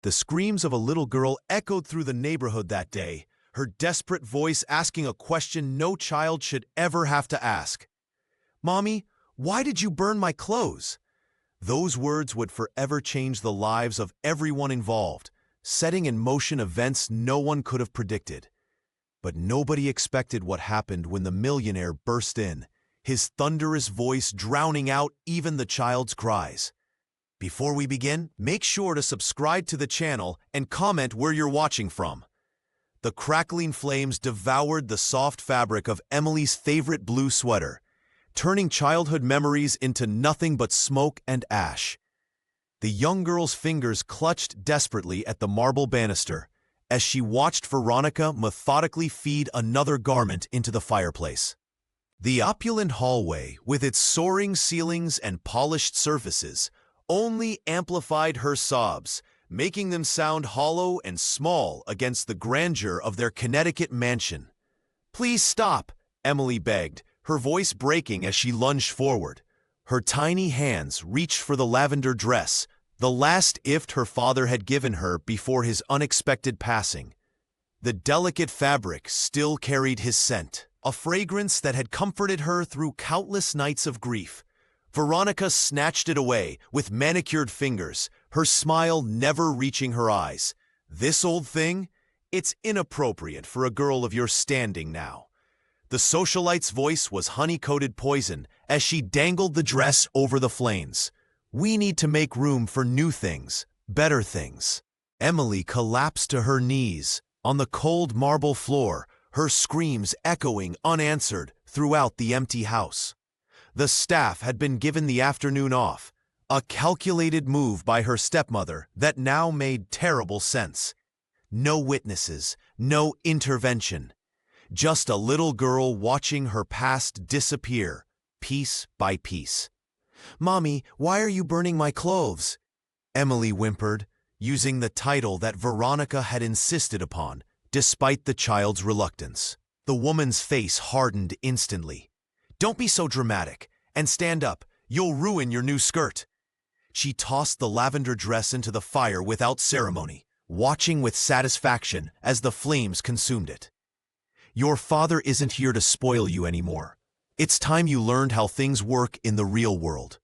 The screams of a little girl echoed through the neighborhood that day, her desperate voice asking a question no child should ever have to ask. "Mommy, why did you burn my clothes?" Those words would forever change the lives of everyone involved, setting in motion events no one could have predicted. But nobody expected what happened when the millionaire burst in, his thunderous voice drowning out even the child's cries. Before we begin, make sure to subscribe to the channel and comment where you're watching from. The crackling flames devoured the soft fabric of Emily's favorite blue sweater, turning childhood memories into nothing but smoke and ash. The young girl's fingers clutched desperately at the marble banister as she watched Veronica methodically feed another garment into the fireplace. The opulent hallway, with its soaring ceilings and polished surfaces, only amplified her sobs, making them sound hollow and small against the grandeur of their Connecticut mansion. "Please stop," Emily begged, her voice breaking as she lunged forward. Her tiny hands reached for the lavender dress, the last gift her father had given her before his unexpected passing. The delicate fabric still carried his scent, a fragrance that had comforted her through countless nights of grief. Veronica snatched it away with manicured fingers, her smile never reaching her eyes. "This old thing? It's inappropriate for a girl of your standing now." The socialite's voice was honey-coated poison as she dangled the dress over the flames. "We need to make room for new things, better things." Emily collapsed to her knees on the cold marble floor, her screams echoing unanswered throughout the empty house. The staff had been given the afternoon off, a calculated move by her stepmother that now made terrible sense. No witnesses, no intervention. Just a little girl watching her past disappear, piece by piece. "Mommy, why are you burning my clothes?" Emily whimpered, using the title that Veronica had insisted upon, despite the child's reluctance. The woman's face hardened instantly. "Don't be so dramatic, and stand up. You'll ruin your new skirt." She tossed the lavender dress into the fire without ceremony, watching with satisfaction as the flames consumed it. "Your father isn't here to spoil you anymore. It's time you learned how things work in the real world."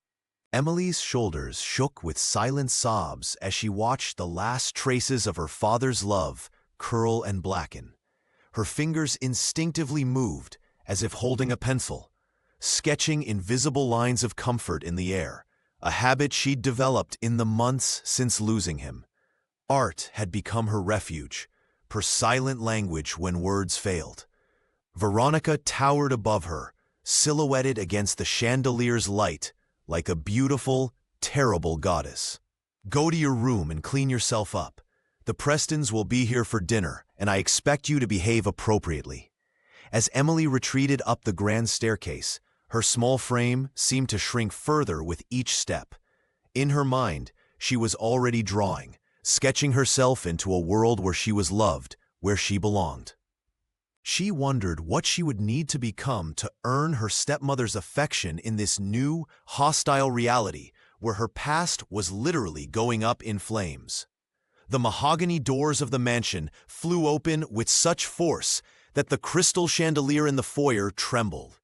Emily's shoulders shook with silent sobs as she watched the last traces of her father's love curl and blacken. Her fingers instinctively moved as if holding a pencil, sketching invisible lines of comfort in the air, a habit she'd developed in the months since losing him. Art had become her refuge, her silent language when words failed. Veronica towered above her, silhouetted against the chandelier's light like a beautiful, terrible goddess. "Go to your room and clean yourself up. The Prestons will be here for dinner, and I expect you to behave appropriately." As Emily retreated up the grand staircase, her small frame seemed to shrink further with each step. In her mind, she was already drawing, sketching herself into a world where she was loved, where she belonged. She wondered what she would need to become to earn her stepmother's affection in this new, hostile reality where her past was literally going up in flames. The mahogany doors of the mansion flew open with such force that the crystal chandelier in the foyer trembled.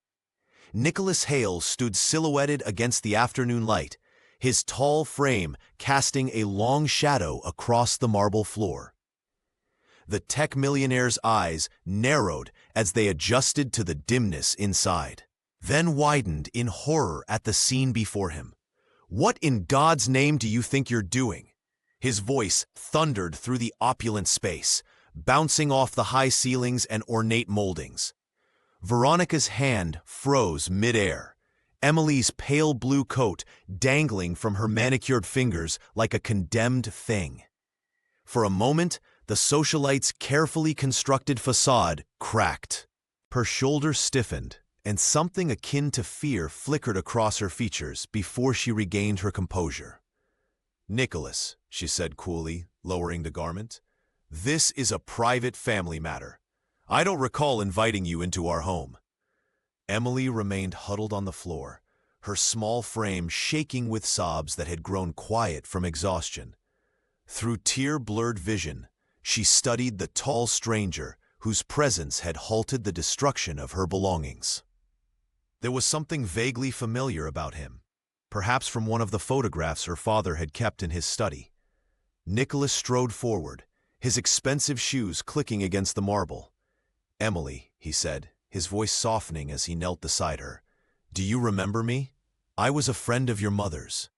Nicholas Hale stood silhouetted against the afternoon light, his tall frame casting a long shadow across the marble floor. The tech millionaire's eyes narrowed as they adjusted to the dimness inside, then widened in horror at the scene before him. "What in God's name do you think you're doing?" His voice thundered through the opulent space, bouncing off the high ceilings and ornate moldings. Veronica's hand froze mid-air, Emily's pale blue coat dangling from her manicured fingers like a condemned thing. For a moment, the socialite's carefully constructed facade cracked. Her shoulders stiffened, and something akin to fear flickered across her features before she regained her composure. "Nicholas," she said coolly, lowering the garment, "this is a private family matter. I don't recall inviting you into our home." Emily remained huddled on the floor, her small frame shaking with sobs that had grown quiet from exhaustion. Through tear-blurred vision, she studied the tall stranger whose presence had halted the destruction of her belongings. There was something vaguely familiar about him, perhaps from one of the photographs her father had kept in his study. Nicholas strode forward, his expensive shoes clicking against the marble. "Emily," he said, his voice softening as he knelt beside her, "do you remember me? I was a friend of your mother's."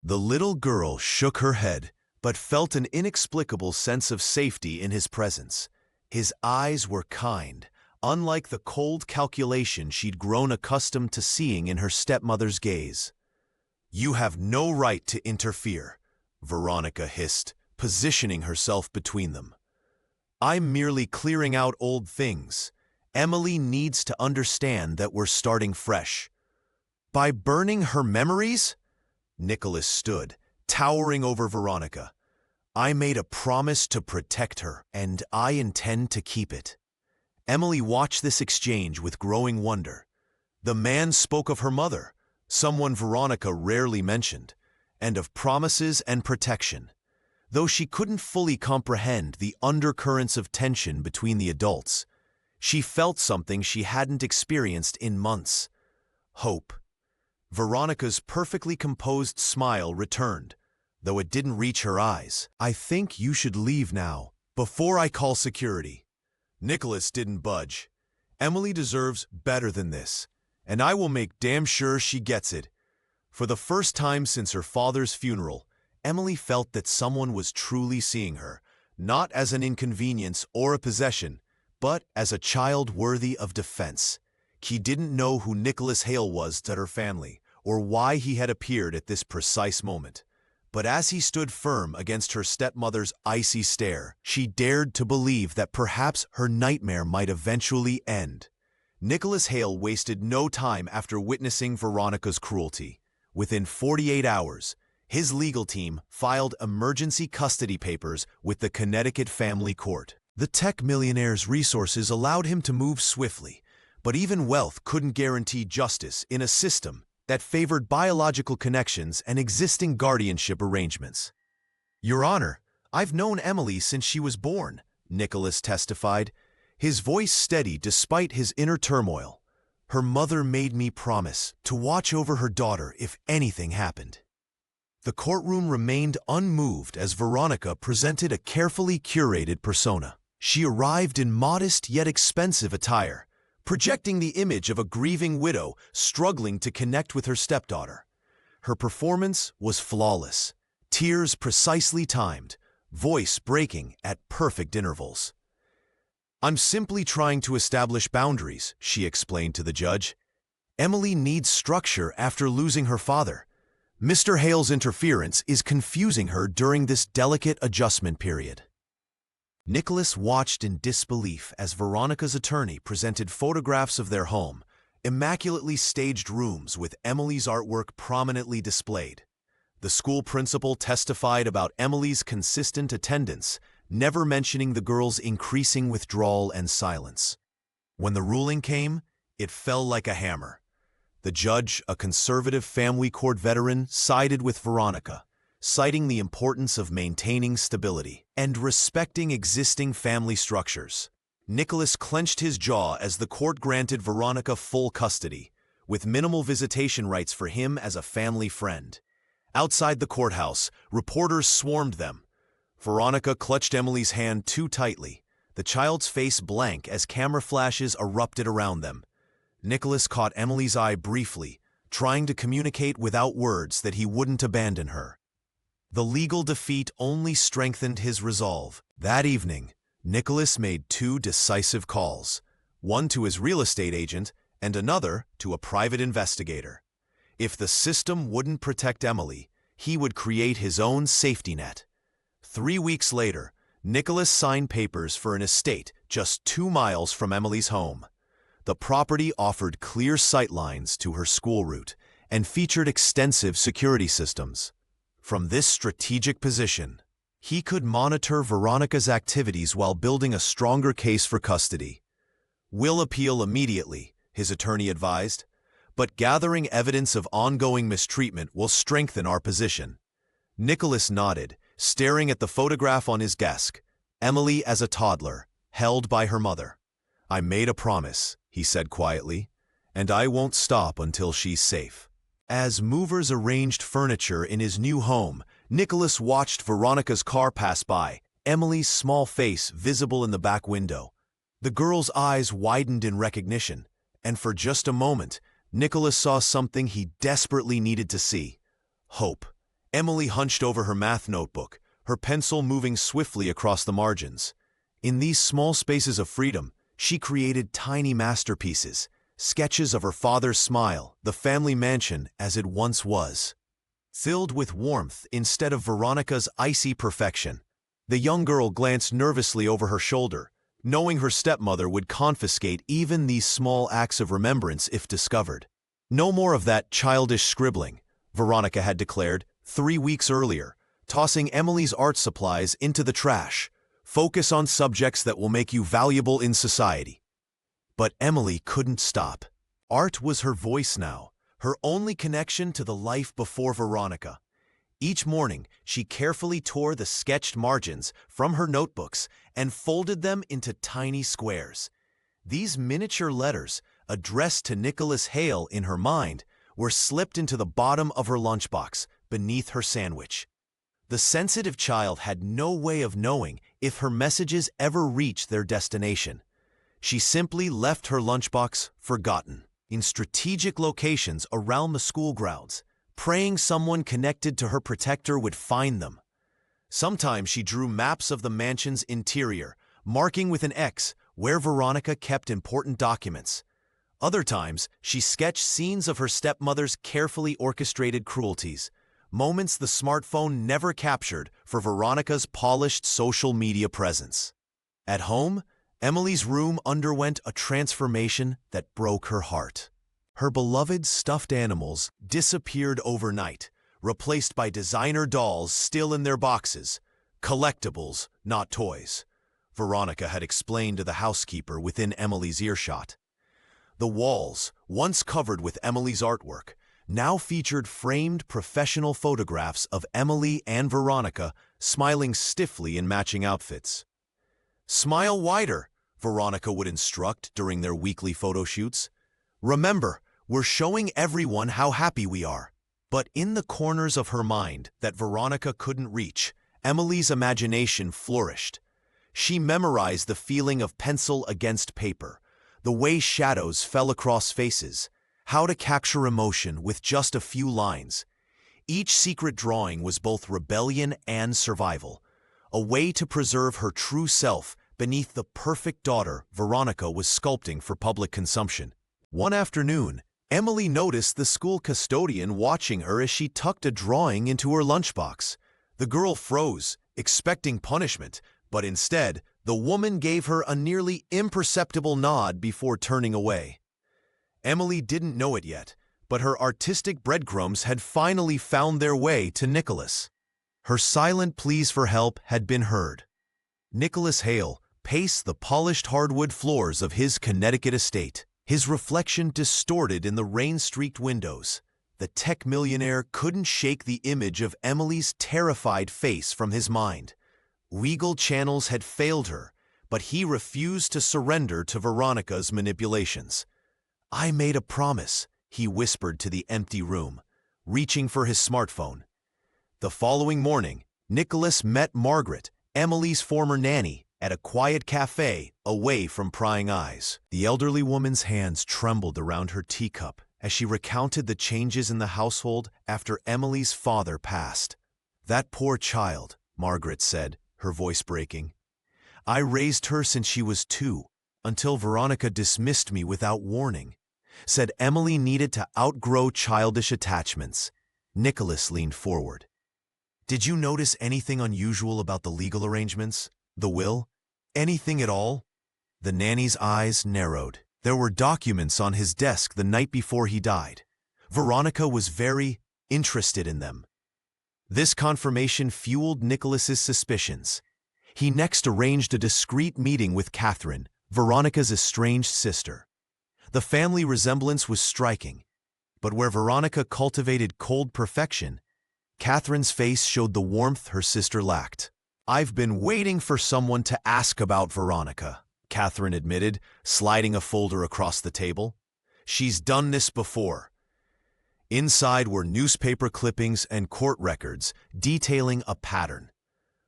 The little girl shook her head, but felt an inexplicable sense of safety in his presence. His eyes were kind, unlike the cold calculation she'd grown accustomed to seeing in her stepmother's gaze. "You have no right to interfere," Veronica hissed, positioning herself between them. "I'm merely clearing out old things. Emily needs to understand that we're starting fresh." "By burning her memories?" Nicholas stood, towering over Veronica. "I made a promise to protect her, and I intend to keep it." Emily watched this exchange with growing wonder. The man spoke of her mother, someone Veronica rarely mentioned, and of promises and protection. Though she couldn't fully comprehend the undercurrents of tension between the adults, she felt something she hadn't experienced in months: hope. Veronica's perfectly composed smile returned, though it didn't reach her eyes. "I think you should leave now, before I call security." Nicholas didn't budge. "Emily deserves better than this, and I will make damn sure she gets it." For the first time since her father's funeral, Emily felt that someone was truly seeing her, not as an inconvenience or a possession, but as a child worthy of defense. She didn't know who Nicholas Hale was to her family, or why he had appeared at this precise moment. But as he stood firm against her stepmother's icy stare, she dared to believe that perhaps her nightmare might eventually end. Nicholas Hale wasted no time after witnessing Veronica's cruelty. Within 48 hours, his legal team filed emergency custody papers with the Connecticut Family Court. The tech millionaire's resources allowed him to move swiftly, but even wealth couldn't guarantee justice in a system that favored biological connections and existing guardianship arrangements. "Your Honor, I've known Emily since she was born," Nicholas testified, his voice steady despite his inner turmoil. "Her mother made me promise to watch over her daughter if anything happened." The courtroom remained unmoved as Veronica presented a carefully curated persona. She arrived in modest yet expensive attire, projecting the image of a grieving widow struggling to connect with her stepdaughter. Her performance was flawless, tears precisely timed, voice breaking at perfect intervals. "I'm simply trying to establish boundaries," she explained to the judge. "Emily needs structure after losing her father. Mr. Hale's interference is confusing her during this delicate adjustment period." Nicholas watched in disbelief as Veronica's attorney presented photographs of their home, immaculately staged rooms with Emily's artwork prominently displayed. The school principal testified about Emily's consistent attendance, never mentioning the girl's increasing withdrawal and silence. When the ruling came, it fell like a hammer. The judge, a conservative family court veteran, sided with Veronica, citing the importance of maintaining stability and respecting existing family structures. Nicholas clenched his jaw as the court granted Veronica full custody, with minimal visitation rights for him as a family friend. Outside the courthouse, reporters swarmed them. Veronica clutched Emily's hand too tightly, the child's face blank as camera flashes erupted around them. Nicholas caught Emily's eye briefly, trying to communicate without words that he wouldn't abandon her. The legal defeat only strengthened his resolve. That evening, Nicholas made two decisive calls, one to his real estate agent and another to a private investigator. If the system wouldn't protect Emily, he would create his own safety net. 3 weeks later, Nicholas signed papers for an estate just 2 miles from Emily's home. The property offered clear sightlines to her school route and featured extensive security systems. From this strategic position, he could monitor Veronica's activities while building a stronger case for custody. "We'll appeal immediately," his attorney advised, "but gathering evidence of ongoing mistreatment will strengthen our position." Nicholas nodded, staring at the photograph on his desk. Emily as a toddler, held by her mother. "I made a promise," he said quietly, "and I won't stop until she's safe." As movers arranged furniture in his new home, Nicholas watched Veronica's car pass by, Emily's small face visible in the back window. The girl's eyes widened in recognition, and for just a moment, Nicholas saw something he desperately needed to see: hope. Emily hunched over her math notebook, her pencil moving swiftly across the margins. In these small spaces of freedom, she created tiny masterpieces, sketches of her father's smile, the family mansion as it once was, filled with warmth instead of Veronica's icy perfection. The young girl glanced nervously over her shoulder, knowing her stepmother would confiscate even these small acts of remembrance if discovered. "No more of that childish scribbling," Veronica had declared 3 weeks earlier, tossing Emily's art supplies into the trash. "Focus on subjects that will make you valuable in society." But Emily couldn't stop. Art was her voice now, her only connection to the life before Veronica. Each morning, she carefully tore the sketched margins from her notebooks and folded them into tiny squares. These miniature letters, addressed to Nicholas Hale in her mind, were slipped into the bottom of her lunchbox, beneath her sandwich. The sensitive child had no way of knowing if her messages ever reached their destination. She simply left her lunchbox forgotten, in strategic locations around the school grounds, praying someone connected to her protector would find them. Sometimes she drew maps of the mansion's interior, marking with an X where Veronica kept important documents. Other times, she sketched scenes of her stepmother's carefully orchestrated cruelties, moments the smartphone never captured for Veronica's polished social media presence. At home, Emily's room underwent a transformation that broke her heart. Her beloved stuffed animals disappeared overnight, replaced by designer dolls still in their boxes, collectibles, not toys, Veronica had explained to the housekeeper within Emily's earshot. The walls, once covered with Emily's artwork, now featured framed professional photographs of Emily and Veronica smiling stiffly in matching outfits. "Smile wider," Veronica would instruct during their weekly photo shoots. "Remember, we're showing everyone how happy we are." But in the corners of her mind that Veronica couldn't reach, Emily's imagination flourished. She memorized the feeling of pencil against paper, the way shadows fell across faces, how to capture emotion with just a few lines. Each secret drawing was both rebellion and survival, a way to preserve her true self beneath the perfect daughter Veronica was sculpting for public consumption. One afternoon, Emily noticed the school custodian watching her as she tucked a drawing into her lunchbox. The girl froze, expecting punishment, but instead, the woman gave her a nearly imperceptible nod before turning away. Emily didn't know it yet, but her artistic breadcrumbs had finally found their way to Nicholas. Her silent pleas for help had been heard. Nicholas Hale paced the polished hardwood floors of his Connecticut estate, his reflection distorted in the rain-streaked windows. The tech millionaire couldn't shake the image of Emily's terrified face from his mind. Legal channels had failed her, but he refused to surrender to Veronica's manipulations. "I made a promise," he whispered to the empty room, reaching for his smartphone. The following morning, Nicholas met Margaret, Emily's former nanny, at a quiet cafe away from prying eyes. The elderly woman's hands trembled around her teacup as she recounted the changes in the household after Emily's father passed. "That poor child," Margaret said, her voice breaking. "I raised her since she was 2, until Veronica dismissed me without warning. Said Emily needed to outgrow childish attachments." Nicholas leaned forward. "Did you notice anything unusual about the legal arrangements? The will? Anything at all?" The nanny's eyes narrowed. There were documents on his desk the night before he died. Veronica was very interested in them. This confirmation fueled Nicholas's suspicions. He next arranged a discreet meeting with Catherine, Veronica's estranged sister. The family resemblance was striking, but where Veronica cultivated cold perfection, Catherine's face showed the warmth her sister lacked. "I've been waiting for someone to ask about Veronica," Catherine admitted, sliding a folder across the table. "She's done this before." Inside were newspaper clippings and court records detailing a pattern.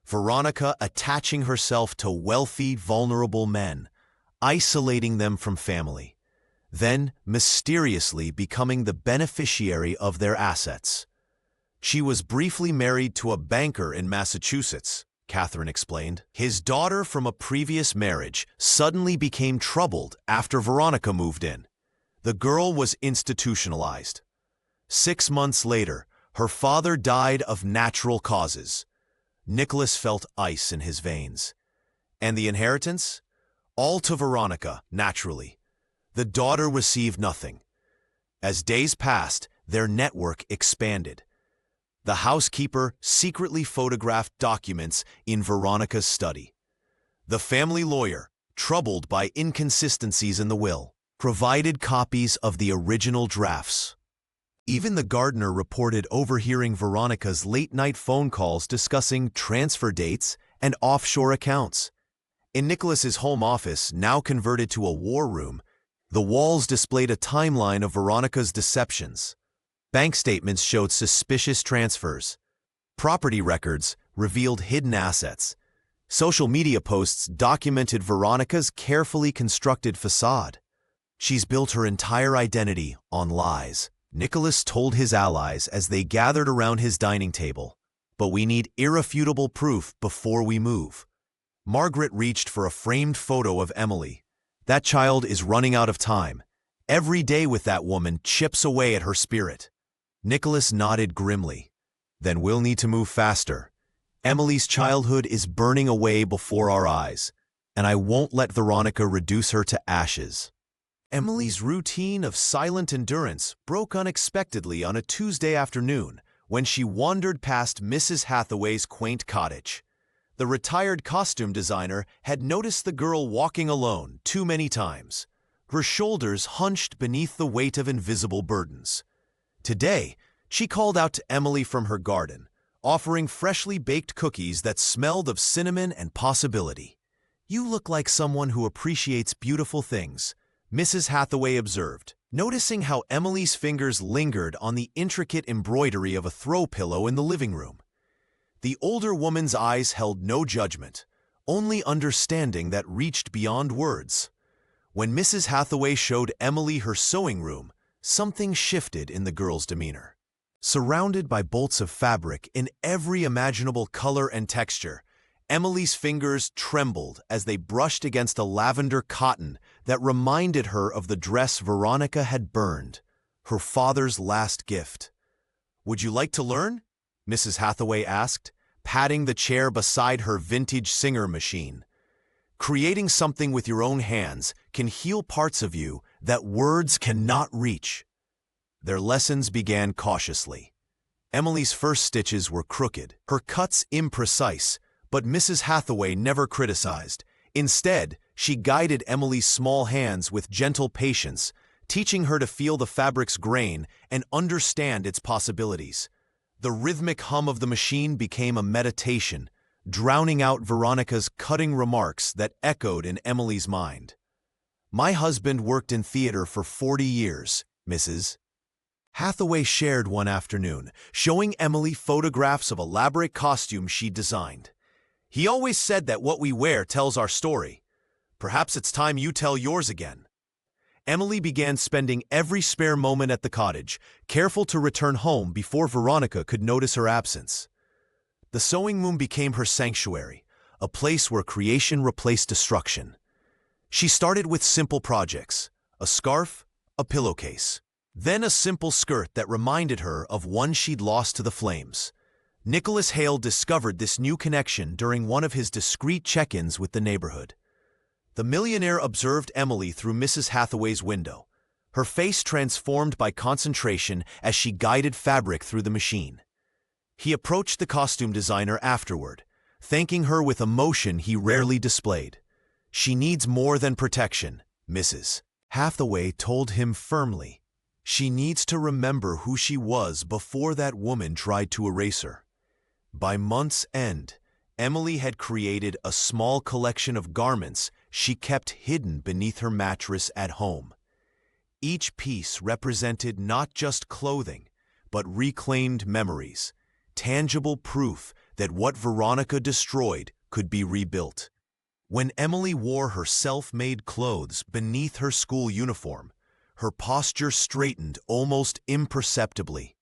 Veronica attaching herself to wealthy, vulnerable men, isolating them from family, then mysteriously becoming the beneficiary of their assets. "She was briefly married to a banker in Massachusetts," Catherine explained. "His daughter from a previous marriage suddenly became troubled after Veronica moved in. The girl was institutionalized. 6 months later, her father died of natural causes." Nicholas felt ice in his veins. "And the inheritance? All to Veronica, naturally. The daughter received nothing." As days passed, their network expanded. The housekeeper secretly photographed documents in Veronica's study. The family lawyer, troubled by inconsistencies in the will, provided copies of the original drafts. Even the gardener reported overhearing Veronica's late-night phone calls discussing transfer dates and offshore accounts. In Nicholas's home office, now converted to a war room, the walls displayed a timeline of Veronica's deceptions. Bank statements showed suspicious transfers. Property records revealed hidden assets. Social media posts documented Veronica's carefully constructed facade. "She's built her entire identity on lies," Nicholas told his allies as they gathered around his dining table. "But we need irrefutable proof before we move." Margaret reached for a framed photo of Emily. "That child is running out of time. Every day with that woman chips away at her spirit." Nicholas nodded grimly. "Then we'll need to move faster. Emily's childhood is burning away before our eyes, and I won't let Veronica reduce her to ashes." Emily's routine of silent endurance broke unexpectedly on a Tuesday afternoon when she wandered past Mrs. Hathaway's quaint cottage. The retired costume designer had noticed the girl walking alone too many times, her shoulders hunched beneath the weight of invisible burdens. Today, she called out to Emily from her garden, offering freshly baked cookies that smelled of cinnamon and possibility. "You look like someone who appreciates beautiful things," Mrs. Hathaway observed, noticing how Emily's fingers lingered on the intricate embroidery of a throw pillow in the living room. The older woman's eyes held no judgment, only understanding that reached beyond words. When Mrs. Hathaway showed Emily her sewing room, something shifted in the girl's demeanor. Surrounded by bolts of fabric in every imaginable color and texture, Emily's fingers trembled as they brushed against a lavender cotton that reminded her of the dress Veronica had burned, her father's last gift. "Would you like to learn?" Mrs. Hathaway asked, patting the chair beside her vintage Singer machine. "Creating something with your own hands can heal parts of you that words cannot reach." Their lessons began cautiously. Emily's first stitches were crooked, her cuts imprecise, but Mrs. Hathaway never criticized. Instead, she guided Emily's small hands with gentle patience, teaching her to feel the fabric's grain and understand its possibilities. The rhythmic hum of the machine became a meditation, drowning out Veronica's cutting remarks that echoed in Emily's mind. "My husband worked in theater for 40 years, Mrs. Hathaway shared one afternoon, showing Emily photographs of elaborate costumes she'd designed. "He always said that what we wear tells our story. Perhaps it's time you tell yours again." Emily began spending every spare moment at the cottage, careful to return home before Veronica could notice her absence. The sewing room became her sanctuary, a place where creation replaced destruction. She started with simple projects: a scarf, a pillowcase, then a simple skirt that reminded her of one she'd lost to the flames. Nicholas Hale discovered this new connection during one of his discreet check-ins with the neighborhood. The millionaire observed Emily through Mrs. Hathaway's window, her face transformed by concentration as she guided fabric through the machine. He approached the costume designer afterward, thanking her with emotion he rarely displayed. "She needs more than protection," Mrs. Hathaway told him firmly. She needs to remember who she was before that woman tried to erase her. By month's end, Emily had created a small collection of garments she kept hidden beneath her mattress at home. Each piece represented not just clothing, but reclaimed memories, tangible proof that what Veronica destroyed could be rebuilt. When Emily wore her self-made clothes beneath her school uniform, her posture straightened almost imperceptibly,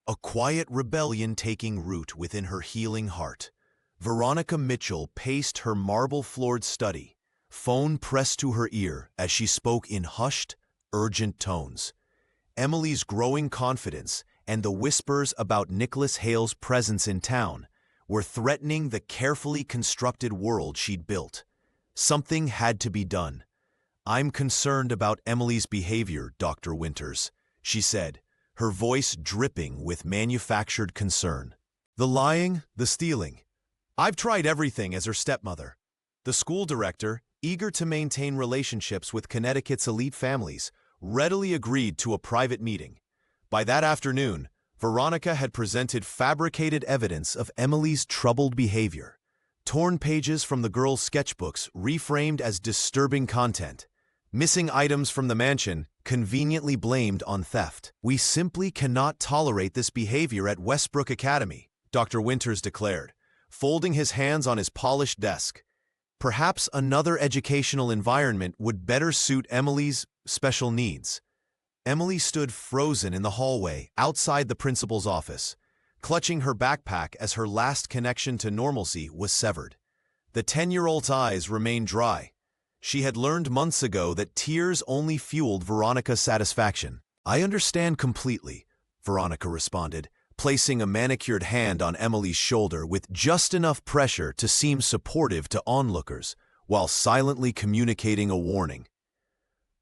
a quiet rebellion taking root within her healing heart. Veronica Mitchell paced her marble-floored study, phone pressed to her ear as she spoke in hushed, urgent tones. Emily's growing confidence and the whispers about Nicholas Hale's presence in town were threatening the carefully constructed world she'd built. Something had to be done. "I'm concerned about Emily's behavior, Dr. Winters," she said, her voice dripping with manufactured concern. "The lying, the stealing. I've tried everything as her stepmother." The school director, eager to maintain relationships with Connecticut's elite families, readily agreed to a private meeting. By that afternoon, Veronica had presented fabricated evidence of Emily's troubled behavior. Torn pages from the girls' sketchbooks reframed as disturbing content. Missing items from the mansion conveniently blamed on theft. "We simply cannot tolerate this behavior at Westbrook Academy," Dr. Winters declared, folding his hands on his polished desk. Perhaps another educational environment would better suit Emily's special needs. Emily stood frozen in the hallway outside the principal's office, clutching her backpack as her last connection to normalcy was severed. The 10-year-old's eyes remained dry. She had learned months ago that tears only fueled Veronica's satisfaction. "I understand completely," Veronica responded, placing a manicured hand on Emily's shoulder with just enough pressure to seem supportive to onlookers, while silently communicating a warning.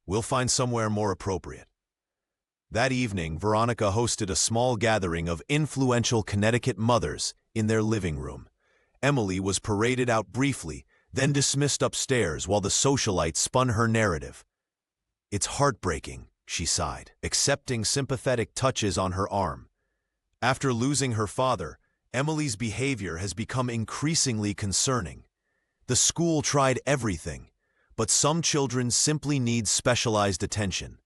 "We'll find somewhere more appropriate." That evening, Veronica hosted a small gathering of influential Connecticut mothers in their living room. Emily was paraded out briefly, then dismissed upstairs while the socialite spun her narrative. "It's heartbreaking," she sighed, accepting sympathetic touches on her arm. "After losing her father, Emily's behavior has become increasingly concerning. The school tried everything, but some children simply need specialized attention."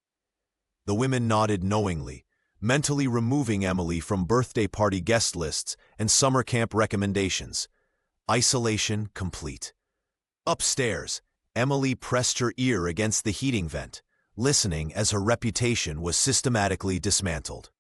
The women nodded knowingly, mentally removing Emily from birthday party guest lists and summer camp recommendations. Isolation complete. Upstairs, Emily pressed her ear against the heating vent, listening as her reputation was systematically dismantled.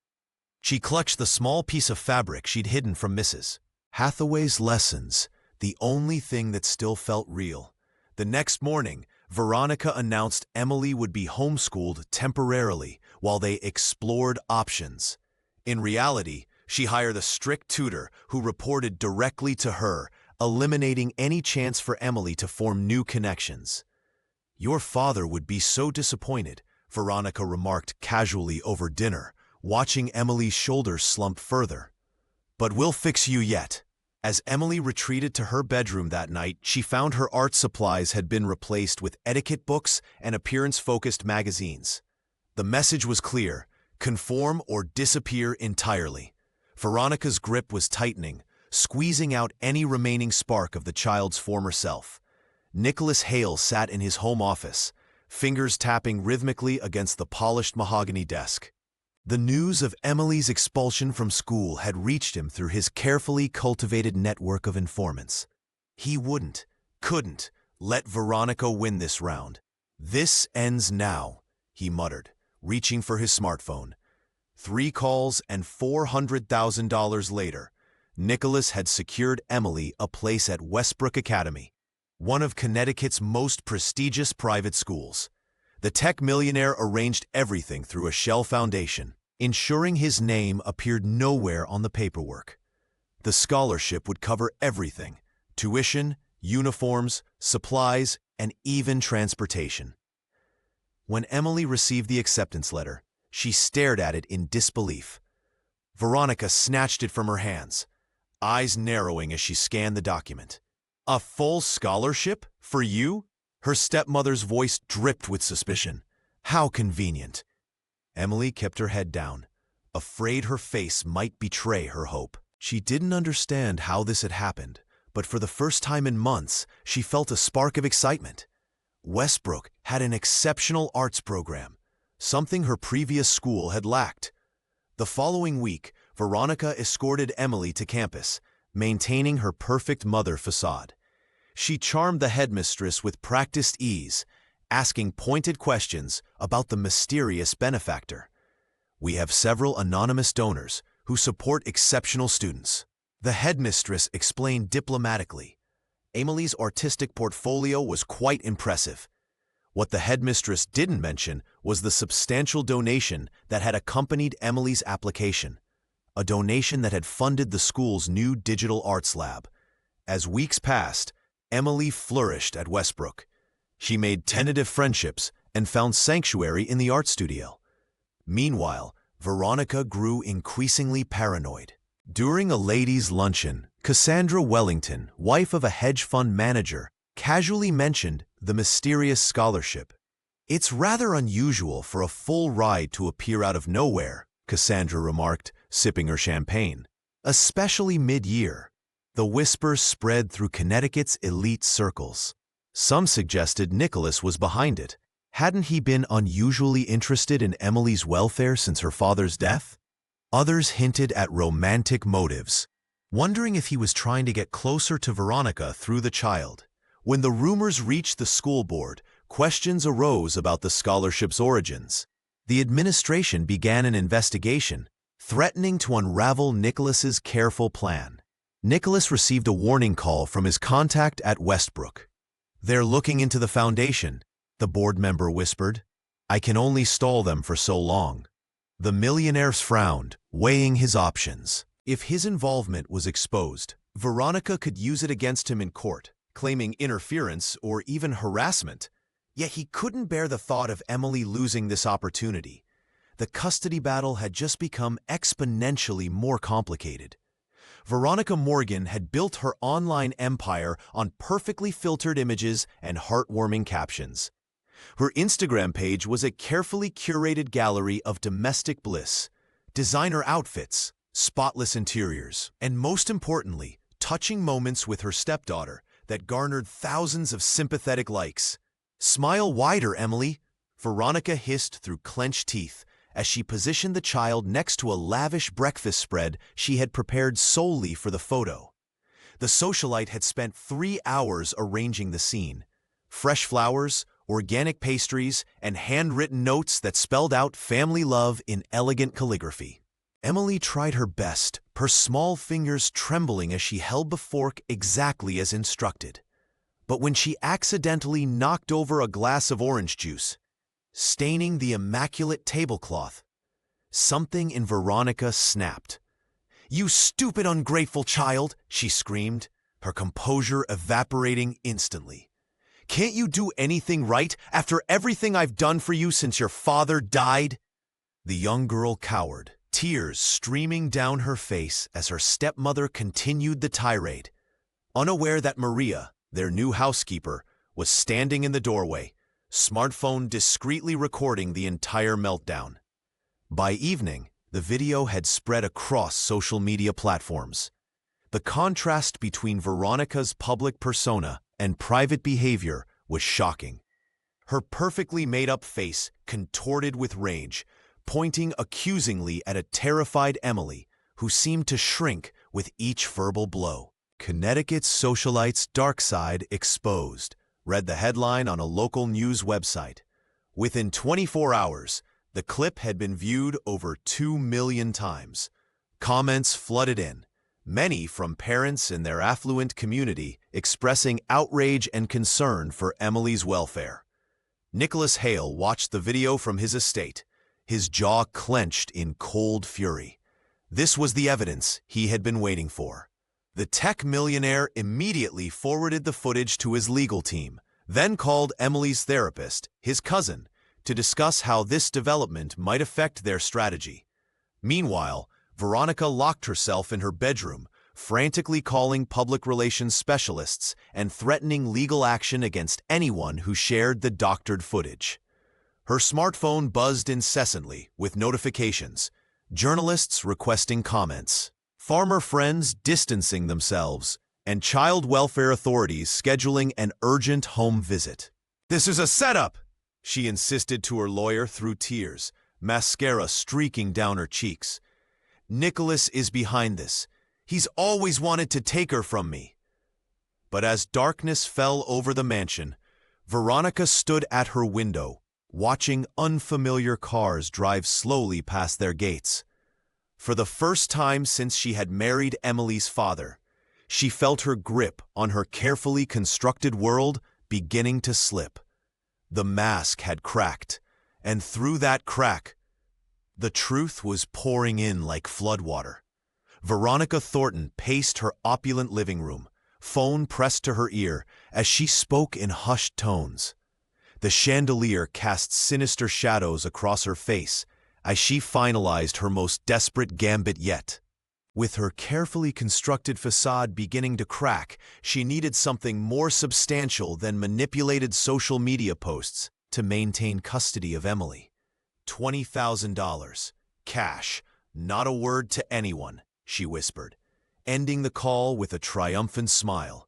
She clutched the small piece of fabric she'd hidden from Mrs. Hathaway's lessons, the only thing that still felt real. The next morning, Veronica announced Emily would be homeschooled temporarily while they explored options. In reality, she hired a strict tutor who reported directly to her, eliminating any chance for Emily to form new connections. "Your father would be so disappointed," Veronica remarked casually over dinner, watching Emily's shoulders slump further. "But we'll fix you yet." As Emily retreated to her bedroom that night, she found her art supplies had been replaced with etiquette books and appearance-focused magazines. The message was clear: conform or disappear entirely. Veronica's grip was tightening, squeezing out any remaining spark of the child's former self. Nicholas Hale sat in his home office, fingers tapping rhythmically against the polished mahogany desk. The news of Emily's expulsion from school had reached him through his carefully cultivated network of informants. He couldn't let Veronica win this round. "This ends now," he muttered, reaching for his smartphone. 3 calls and $400,000 later, Nicholas had secured Emily a place at Westbrook Academy, one of Connecticut's most prestigious private schools. The tech millionaire arranged everything through a shell foundation, ensuring his name appeared nowhere on the paperwork. The scholarship would cover everything: tuition, uniforms, supplies, and even transportation. When Emily received the acceptance letter, she stared at it in disbelief. Veronica snatched it from her hands, eyes narrowing as she scanned the document. "A full scholarship? For you?" Her stepmother's voice dripped with suspicion. "How convenient." Emily kept her head down, afraid her face might betray her hope. She didn't understand how this had happened, but for the first time in months, she felt a spark of excitement. Westbrook had an exceptional arts program, something her previous school had lacked. The following week, Veronica escorted Emily to campus, maintaining her perfect mother facade. She charmed the headmistress with practiced ease, asking pointed questions about the mysterious benefactor. "We have several anonymous donors who support exceptional students," the headmistress explained diplomatically. Emily's artistic portfolio was quite impressive. What the headmistress didn't mention was the substantial donation that had accompanied Emily's application, a donation that had funded the school's new digital arts lab. As weeks passed, Emily flourished at Westbrook. She made tentative friendships and found sanctuary in the art studio. Meanwhile, Veronica grew increasingly paranoid. During a ladies' luncheon, Cassandra Wellington, wife of a hedge fund manager, casually mentioned the mysterious scholarship. "It's rather unusual for a full ride to appear out of nowhere," Cassandra remarked, sipping her champagne. "Especially mid-year." The whispers spread through Connecticut's elite circles. Some suggested Nicholas was behind it. Hadn't he been unusually interested in Emily's welfare since her father's death? Others hinted at romantic motives, wondering if he was trying to get closer to Veronica through the child. When the rumors reached the school board, questions arose about the scholarship's origins. The administration began an investigation, threatening to unravel Nicholas's careful plan. Nicholas received a warning call from his contact at Westbrook. "They're looking into the foundation," the board member whispered. "I can only stall them for so long." The millionaire frowned, weighing his options. If his involvement was exposed, Veronica could use it against him in court, claiming interference or even harassment. Yet he couldn't bear the thought of Emily losing this opportunity. The custody battle had just become exponentially more complicated. Veronica Morgan had built her online empire on perfectly filtered images and heartwarming captions. Her Instagram page was a carefully curated gallery of domestic bliss, designer outfits, spotless interiors, and most importantly, touching moments with her stepdaughter that garnered thousands of sympathetic likes. "Smile wider, Emily," Veronica hissed through clenched teeth as she positioned the child next to a lavish breakfast spread she had prepared solely for the photo. The socialite had spent 3 hours arranging the scene. Fresh flowers, organic pastries, and handwritten notes that spelled out family love in elegant calligraphy. Emily tried her best, her small fingers trembling as she held the fork exactly as instructed. But when she accidentally knocked over a glass of orange juice, staining the immaculate tablecloth, something in Veronica snapped. "You stupid, ungrateful child!" she screamed, her composure evaporating instantly. "Can't you do anything right after everything I've done for you since your father died?" The young girl cowered, tears streaming down her face as her stepmother continued the tirade, unaware that Maria, their new housekeeper, was standing in the doorway, smartphone discreetly recording the entire meltdown. By evening, the video had spread across social media platforms. The contrast between Veronica's public persona and private behavior was shocking. Her perfectly made-up face contorted with rage, pointing accusingly at a terrified Emily, who seemed to shrink with each verbal blow. "Connecticut's socialite's dark side exposed," read the headline on a local news website. Within 24 hours, the clip had been viewed over 2 million times. Comments flooded in, many from parents in their affluent community expressing outrage and concern for Emily's welfare. Nicholas Hale watched the video from his estate, his jaw clenched in cold fury. This was the evidence he had been waiting for. The tech millionaire immediately forwarded the footage to his legal team, then called Emily's therapist, his cousin, to discuss how this development might affect their strategy. Meanwhile, Veronica locked herself in her bedroom, frantically calling public relations specialists and threatening legal action against anyone who shared the doctored footage. Her smartphone buzzed incessantly with notifications, journalists requesting comments, farmer friends distancing themselves, and child welfare authorities scheduling an urgent home visit. "This is a setup," she insisted to her lawyer through tears, mascara streaking down her cheeks. "Nicholas is behind this. He's always wanted to take her from me." But as darkness fell over the mansion, Veronica stood at her window, watching unfamiliar cars drive slowly past their gates. For the first time since she had married Emily's father, she felt her grip on her carefully constructed world beginning to slip. The mask had cracked, and through that crack, the truth was pouring in like floodwater. Veronica Thornton paced her opulent living room, phone pressed to her ear as she spoke in hushed tones. The chandelier cast sinister shadows across her face as she finalized her most desperate gambit yet. With her carefully constructed facade beginning to crack, she needed something more substantial than manipulated social media posts to maintain custody of Emily. $20,000. Cash, not a word to anyone, she whispered, ending the call with a triumphant smile.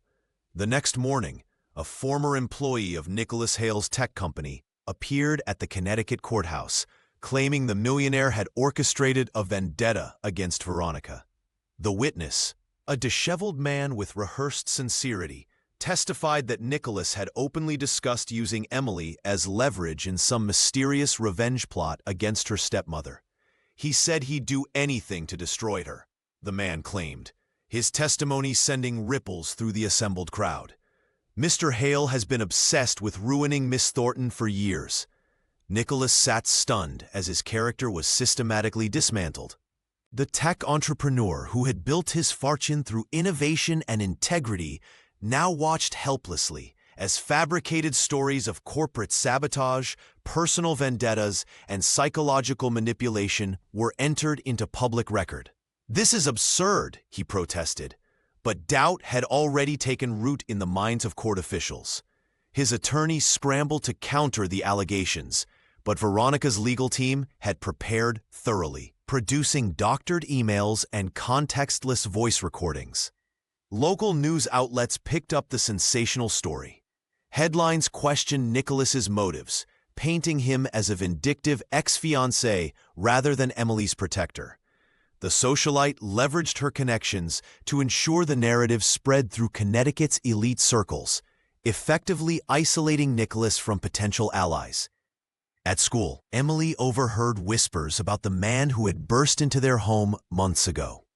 The next morning, a former employee of Nicholas Hale's tech company appeared at the Connecticut courthouse, claiming the millionaire had orchestrated a vendetta against Veronica. The witness, a disheveled man with rehearsed sincerity, testified that Nicholas had openly discussed using Emily as leverage in some mysterious revenge plot against her stepmother. He said he'd do anything to destroy her, the man claimed, his testimony sending ripples through the assembled crowd. Mr. Hale has been obsessed with ruining Miss Thornton for years. Nicholas sat stunned as his character was systematically dismantled. The tech entrepreneur who had built his fortune through innovation and integrity now watched helplessly as fabricated stories of corporate sabotage, personal vendettas, and psychological manipulation were entered into public record. "This is absurd," he protested, but doubt had already taken root in the minds of court officials. His attorneys scrambled to counter the allegations, but Veronica's legal team had prepared thoroughly, producing doctored emails and contextless voice recordings. Local news outlets picked up the sensational story. Headlines questioned Nicholas's motives, painting him as a vindictive ex-fiancé rather than Emily's protector. The socialite leveraged her connections to ensure the narrative spread through Connecticut's elite circles, effectively isolating Nicholas from potential allies. At school, Emily overheard whispers about the man who had burst into their home months ago.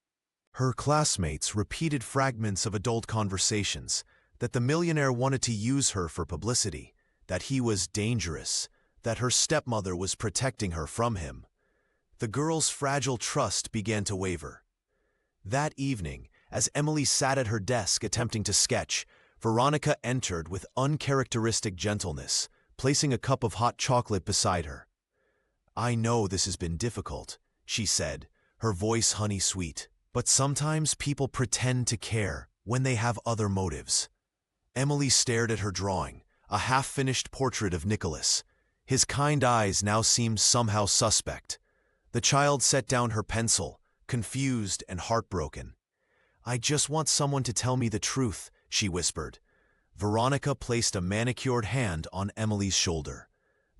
Her classmates repeated fragments of adult conversations, that the millionaire wanted to use her for publicity, that he was dangerous, that her stepmother was protecting her from him. The girl's fragile trust began to waver. That evening, as Emily sat at her desk attempting to sketch, Veronica entered with uncharacteristic gentleness, placing a cup of hot chocolate beside her. "I know this has been difficult," she said, her voice honey-sweet, "but sometimes people pretend to care when they have other motives." Emily stared at her drawing, a half-finished portrait of Nicholas. His kind eyes now seemed somehow suspect. The child set down her pencil, confused and heartbroken. "I just want someone to tell me the truth," she whispered. Veronica placed a manicured hand on Emily's shoulder.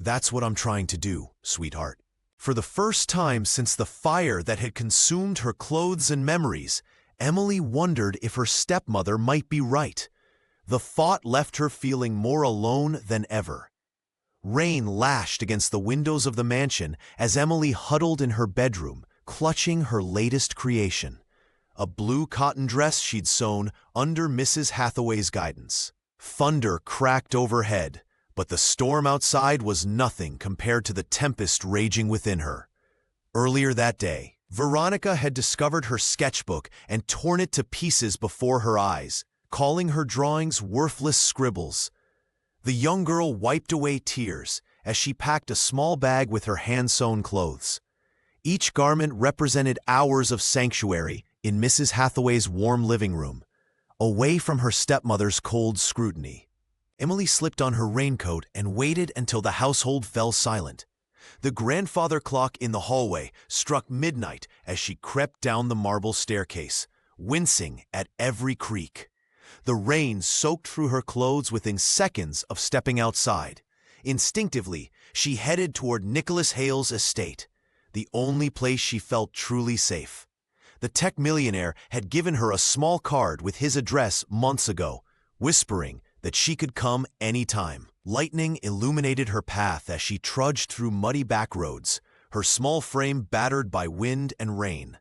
"That's what I'm trying to do, sweetheart." For the first time since the fire that had consumed her clothes and memories, Emily wondered if her stepmother might be right. The thought left her feeling more alone than ever. Rain lashed against the windows of the mansion as Emily huddled in her bedroom, clutching her latest creation, a blue cotton dress she'd sewn under Mrs. Hathaway's guidance. Thunder cracked overhead, but the storm outside was nothing compared to the tempest raging within her. Earlier that day, Veronica had discovered her sketchbook and torn it to pieces before her eyes, calling her drawings worthless scribbles. The young girl wiped away tears as she packed a small bag with her hand-sewn clothes. Each garment represented hours of sanctuary in Mrs. Hathaway's warm living room, away from her stepmother's cold scrutiny. Emily slipped on her raincoat and waited until the household fell silent. The grandfather clock in the hallway struck midnight as she crept down the marble staircase, wincing at every creak. The rain soaked through her clothes within seconds of stepping outside. Instinctively, she headed toward Nicholas Hale's estate, the only place she felt truly safe. The tech millionaire had given her a small card with his address months ago, whispering that she could come anytime. Lightning illuminated her path as she trudged through muddy back roads, her small frame battered by wind and rain.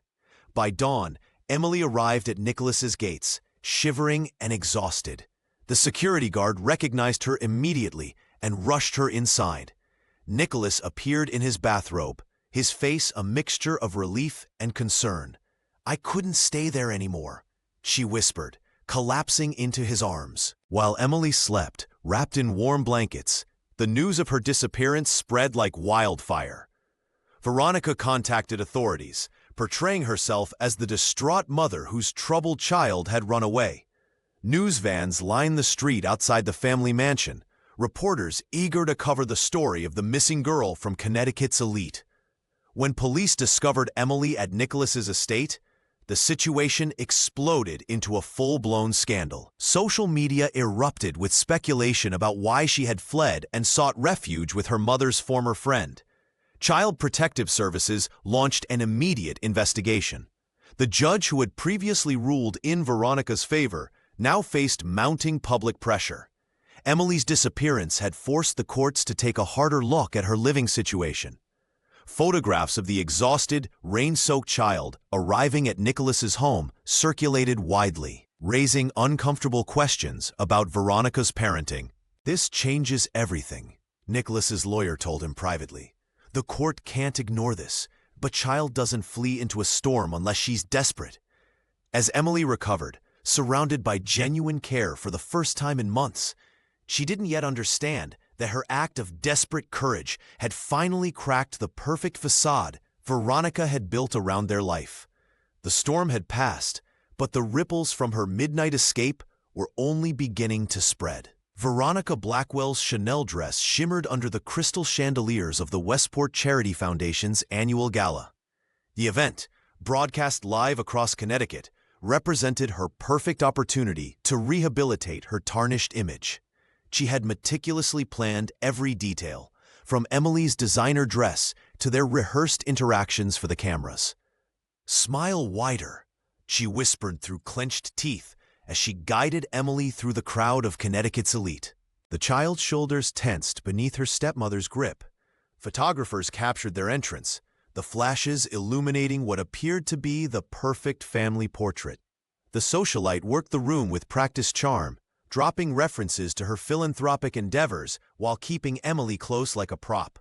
By dawn, Emily arrived at Nicholas's gates, shivering and exhausted. The security guard recognized her immediately and rushed her inside. Nicholas appeared in his bathrobe, his face a mixture of relief and concern. "I couldn't stay there anymore," she whispered, collapsing into his arms. While Emily slept, wrapped in warm blankets, the news of her disappearance spread like wildfire. Veronica contacted authorities, portraying herself as the distraught mother whose troubled child had run away. News vans lined the street outside the family mansion, reporters eager to cover the story of the missing girl from Connecticut's elite. When police discovered Emily at Nicholas's estate, the situation exploded into a full-blown scandal. Social media erupted with speculation about why she had fled and sought refuge with her mother's former friend. Child Protective Services launched an immediate investigation. The judge who had previously ruled in Veronica's favor now faced mounting public pressure. Emily's disappearance had forced the courts to take a harder look at her living situation. Photographs of the exhausted, rain-soaked child arriving at Nicholas's home circulated widely, raising uncomfortable questions about Veronica's parenting. "This changes everything," Nicholas's lawyer told him privately. "The court can't ignore this, but child doesn't flee into a storm unless she's desperate." As Emily recovered, surrounded by genuine care for the first time in months, she didn't yet understand that her act of desperate courage had finally cracked the perfect facade Veronica had built around their life. The storm had passed, but the ripples from her midnight escape were only beginning to spread. Veronica Blackwell's Chanel dress shimmered under the crystal chandeliers of the Westport Charity Foundation's annual gala. The event, broadcast live across Connecticut, represented her perfect opportunity to rehabilitate her tarnished image. She had meticulously planned every detail, from Emily's designer dress to their rehearsed interactions for the cameras. "Smile wider," she whispered through clenched teeth as she guided Emily through the crowd of Connecticut's elite. The child's shoulders tensed beneath her stepmother's grip. Photographers captured their entrance, the flashes illuminating what appeared to be the perfect family portrait. The socialite worked the room with practiced charm, dropping references to her philanthropic endeavors while keeping Emily close like a prop.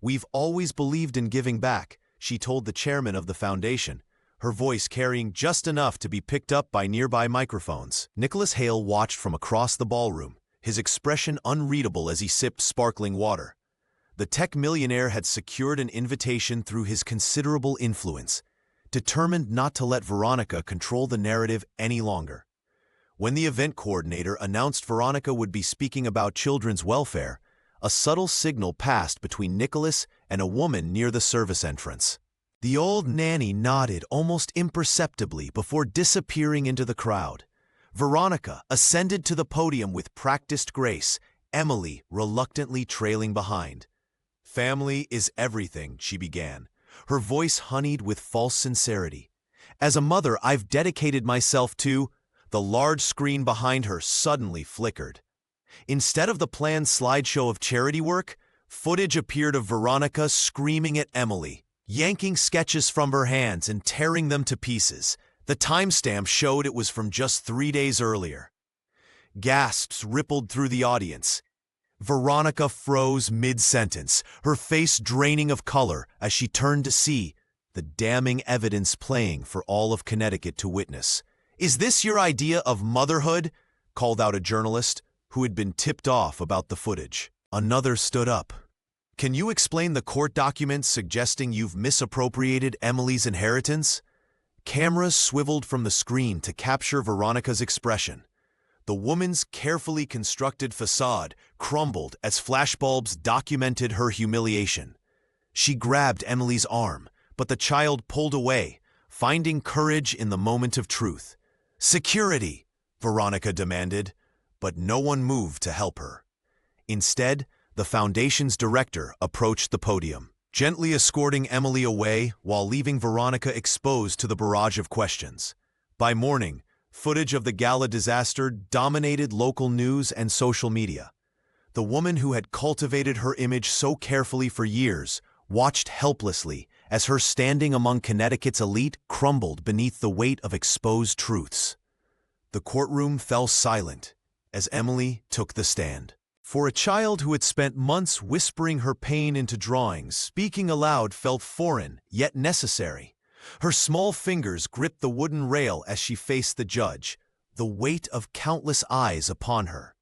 "We've always believed in giving back," she told the chairman of the foundation, her voice carrying just enough to be picked up by nearby microphones. Nicholas Hale watched from across the ballroom, his expression unreadable as he sipped sparkling water. The tech millionaire had secured an invitation through his considerable influence, determined not to let Veronica control the narrative any longer. When the event coordinator announced Veronica would be speaking about children's welfare, a subtle signal passed between Nicholas and a woman near the service entrance. The old nanny nodded almost imperceptibly before disappearing into the crowd. Veronica ascended to the podium with practiced grace, Emily reluctantly trailing behind. "Family is everything," she began, her voice honeyed with false sincerity. "As a mother, I've dedicated myself to—" The large screen behind her suddenly flickered. Instead of the planned slideshow of charity work, footage appeared of Veronica screaming at Emily, yanking sketches from her hands and tearing them to pieces. The timestamp showed it was from just 3 days earlier. Gasps rippled through the audience. Veronica froze mid-sentence, her face draining of color as she turned to see the damning evidence playing for all of Connecticut to witness. "Is this your idea of motherhood?" called out a journalist who had been tipped off about the footage. Another stood up. "Can you explain the court documents suggesting you've misappropriated Emily's inheritance?" Cameras swiveled from the screen to capture Veronica's expression. The woman's carefully constructed facade crumbled as flashbulbs documented her humiliation. She grabbed Emily's arm, but the child pulled away, finding courage in the moment of truth. "Security!" Veronica demanded, but no one moved to help her. Instead, the foundation's director approached the podium, gently escorting Emily away while leaving Veronica exposed to the barrage of questions. By morning, footage of the gala disaster dominated local news and social media. The woman who had cultivated her image so carefully for years watched helplessly as her standing among Connecticut's elite crumbled beneath the weight of exposed truths. The courtroom fell silent as Emily took the stand. For a child who had spent months whispering her pain into drawings, speaking aloud felt foreign yet necessary. Her small fingers gripped the wooden rail as she faced the judge, the weight of countless eyes upon her.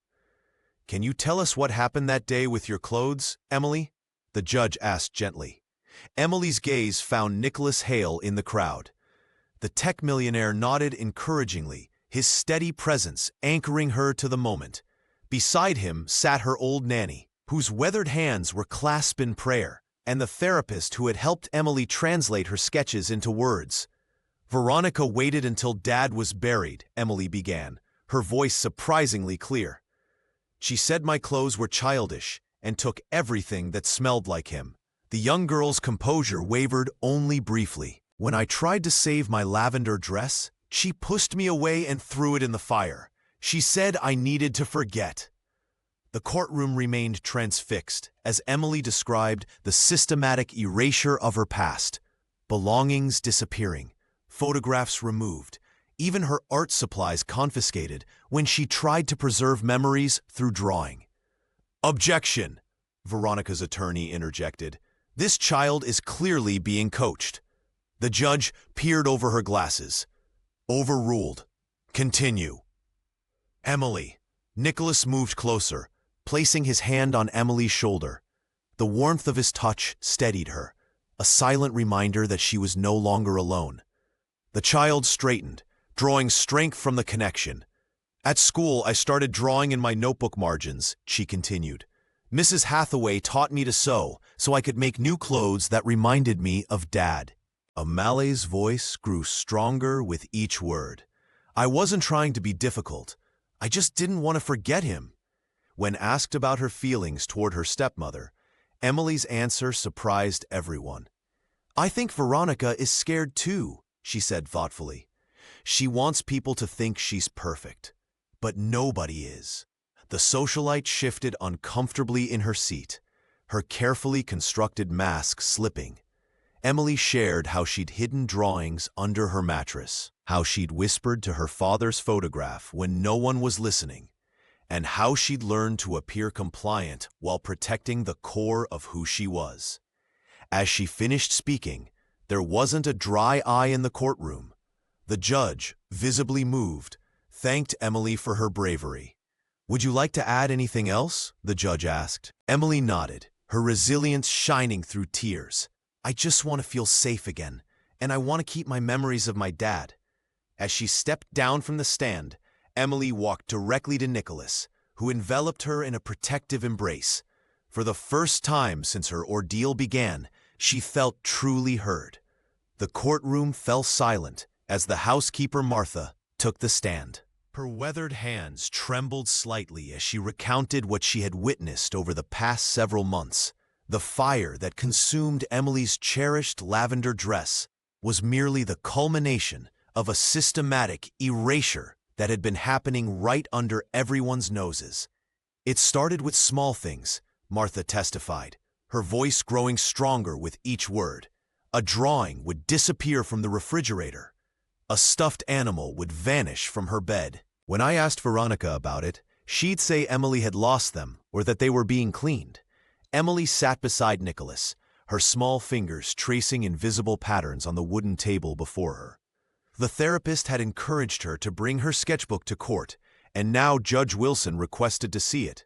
"Can you tell us what happened that day with your clothes, Emily?" the judge asked gently. Emily's gaze found Nicholas Hale in the crowd. The tech millionaire nodded encouragingly, his steady presence anchoring her to the moment. Beside him sat her old nanny, whose weathered hands were clasped in prayer, and the therapist who had helped Emily translate her sketches into words. "Veronica waited until Dad was buried," Emily began, her voice surprisingly clear. "She said my clothes were childish and took everything that smelled like him." The young girl's composure wavered only briefly. "When I tried to save my lavender dress, she pushed me away and threw it in the fire. She said I needed to forget." The courtroom remained transfixed as Emily described the systematic erasure of her past, belongings disappearing, photographs removed, even her art supplies confiscated when she tried to preserve memories through drawing. "Objection!" Veronica's attorney interjected. "This child is clearly being coached." The judge peered over her glasses. "Overruled. Continue." "Emily." Nicholas moved closer, placing his hand on Emily's shoulder. The warmth of his touch steadied her, a silent reminder that she was no longer alone. The child straightened, drawing strength from the connection. "At school, I started drawing in my notebook margins," she continued. "Mrs. Hathaway taught me to sew so I could make new clothes that reminded me of Dad." Amale's voice grew stronger with each word. "I wasn't trying to be difficult. I just didn't want to forget him." When asked about her feelings toward her stepmother, Emily's answer surprised everyone. "I think Veronica is scared too," she said thoughtfully. "She wants people to think she's perfect. But nobody is." The socialite shifted uncomfortably in her seat, her carefully constructed mask slipping. Emily shared how she'd hidden drawings under her mattress, how she'd whispered to her father's photograph when no one was listening, and how she'd learned to appear compliant while protecting the core of who she was. As she finished speaking, there wasn't a dry eye in the courtroom. The judge, visibly moved, thanked Emily for her bravery. "Would you like to add anything else?" the judge asked. Emily nodded, her resilience shining through tears. "I just want to feel safe again, and I want to keep my memories of my dad." As she stepped down from the stand, Emily walked directly to Nicholas, who enveloped her in a protective embrace. For the first time since her ordeal began, she felt truly heard. The courtroom fell silent as the housekeeper Martha took the stand. Her weathered hands trembled slightly as she recounted what she had witnessed over the past several months. The fire that consumed Emily's cherished lavender dress was merely the culmination of a systematic erasure that had been happening right under everyone's noses. "It started with small things," Martha testified, her voice growing stronger with each word. "A drawing would disappear from the refrigerator. A stuffed animal would vanish from her bed. When I asked Veronica about it, she'd say Emily had lost them or that they were being cleaned." Emily sat beside Nicholas, her small fingers tracing invisible patterns on the wooden table before her. The therapist had encouraged her to bring her sketchbook to court, and now Judge Wilson requested to see it.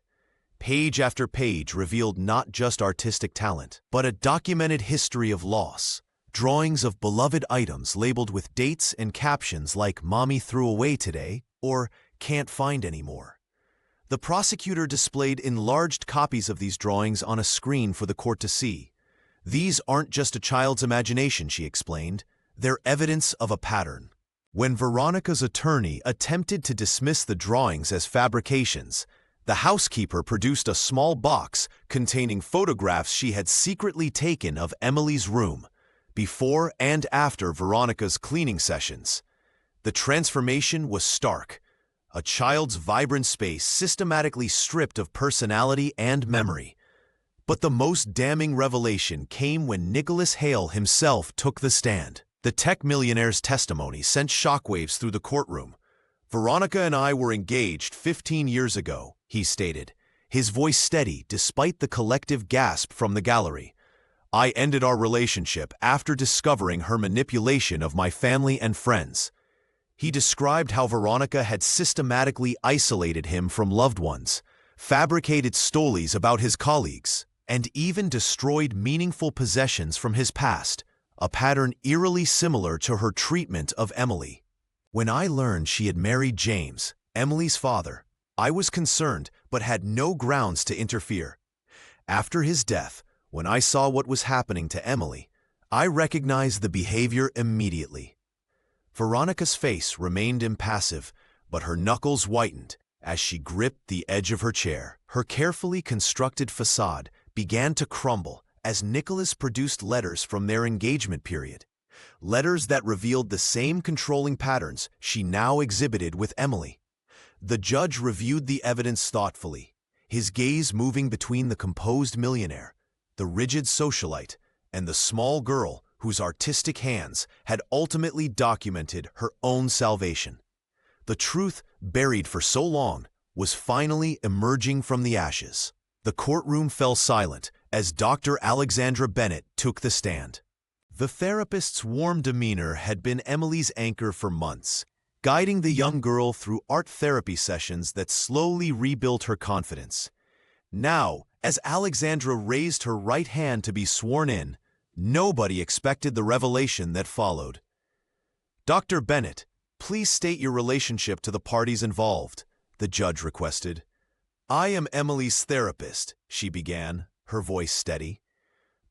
Page after page revealed not just artistic talent, but a documented history of loss. Drawings of beloved items labeled with dates and captions like "Mommy threw away today" or can't find anymore. The prosecutor displayed enlarged copies of these drawings on a screen for the court to see. These aren't just a child's imagination, she explained. They're evidence of a pattern. When Veronica's attorney attempted to dismiss the drawings as fabrications, the housekeeper produced a small box containing photographs she had secretly taken of Emily's room, before and after Veronica's cleaning sessions. The transformation was stark. A child's vibrant space systematically stripped of personality and memory. But the most damning revelation came when Nicholas Hale himself took the stand. The tech millionaire's testimony sent shockwaves through the courtroom. "Veronica and I were engaged 15 years ago," he stated, his voice steady despite the collective gasp from the gallery. "I ended our relationship after discovering her manipulation of my family and friends." He described how Veronica had systematically isolated him from loved ones, fabricated stories about his colleagues, and even destroyed meaningful possessions from his past, a pattern eerily similar to her treatment of Emily. "When I learned she had married James, Emily's father, I was concerned but had no grounds to interfere. After his death, when I saw what was happening to Emily, I recognized the behavior immediately." Veronica's face remained impassive, but her knuckles whitened as she gripped the edge of her chair. Her carefully constructed facade began to crumble as Nicholas produced letters from their engagement period, letters that revealed the same controlling patterns she now exhibited with Emily. The judge reviewed the evidence thoughtfully, his gaze moving between the composed millionaire, the rigid socialite, and the small girl whose artistic hands had ultimately documented her own salvation. The truth, buried for so long, was finally emerging from the ashes. The courtroom fell silent as Dr. Alexandra Bennett took the stand. The therapist's warm demeanor had been Emily's anchor for months, guiding the young girl through art therapy sessions that slowly rebuilt her confidence. Now, as Alexandra raised her right hand to be sworn in, nobody expected the revelation that followed. "Dr. Bennett, please state your relationship to the parties involved," the judge requested. "I am Emily's therapist," she began, her voice steady.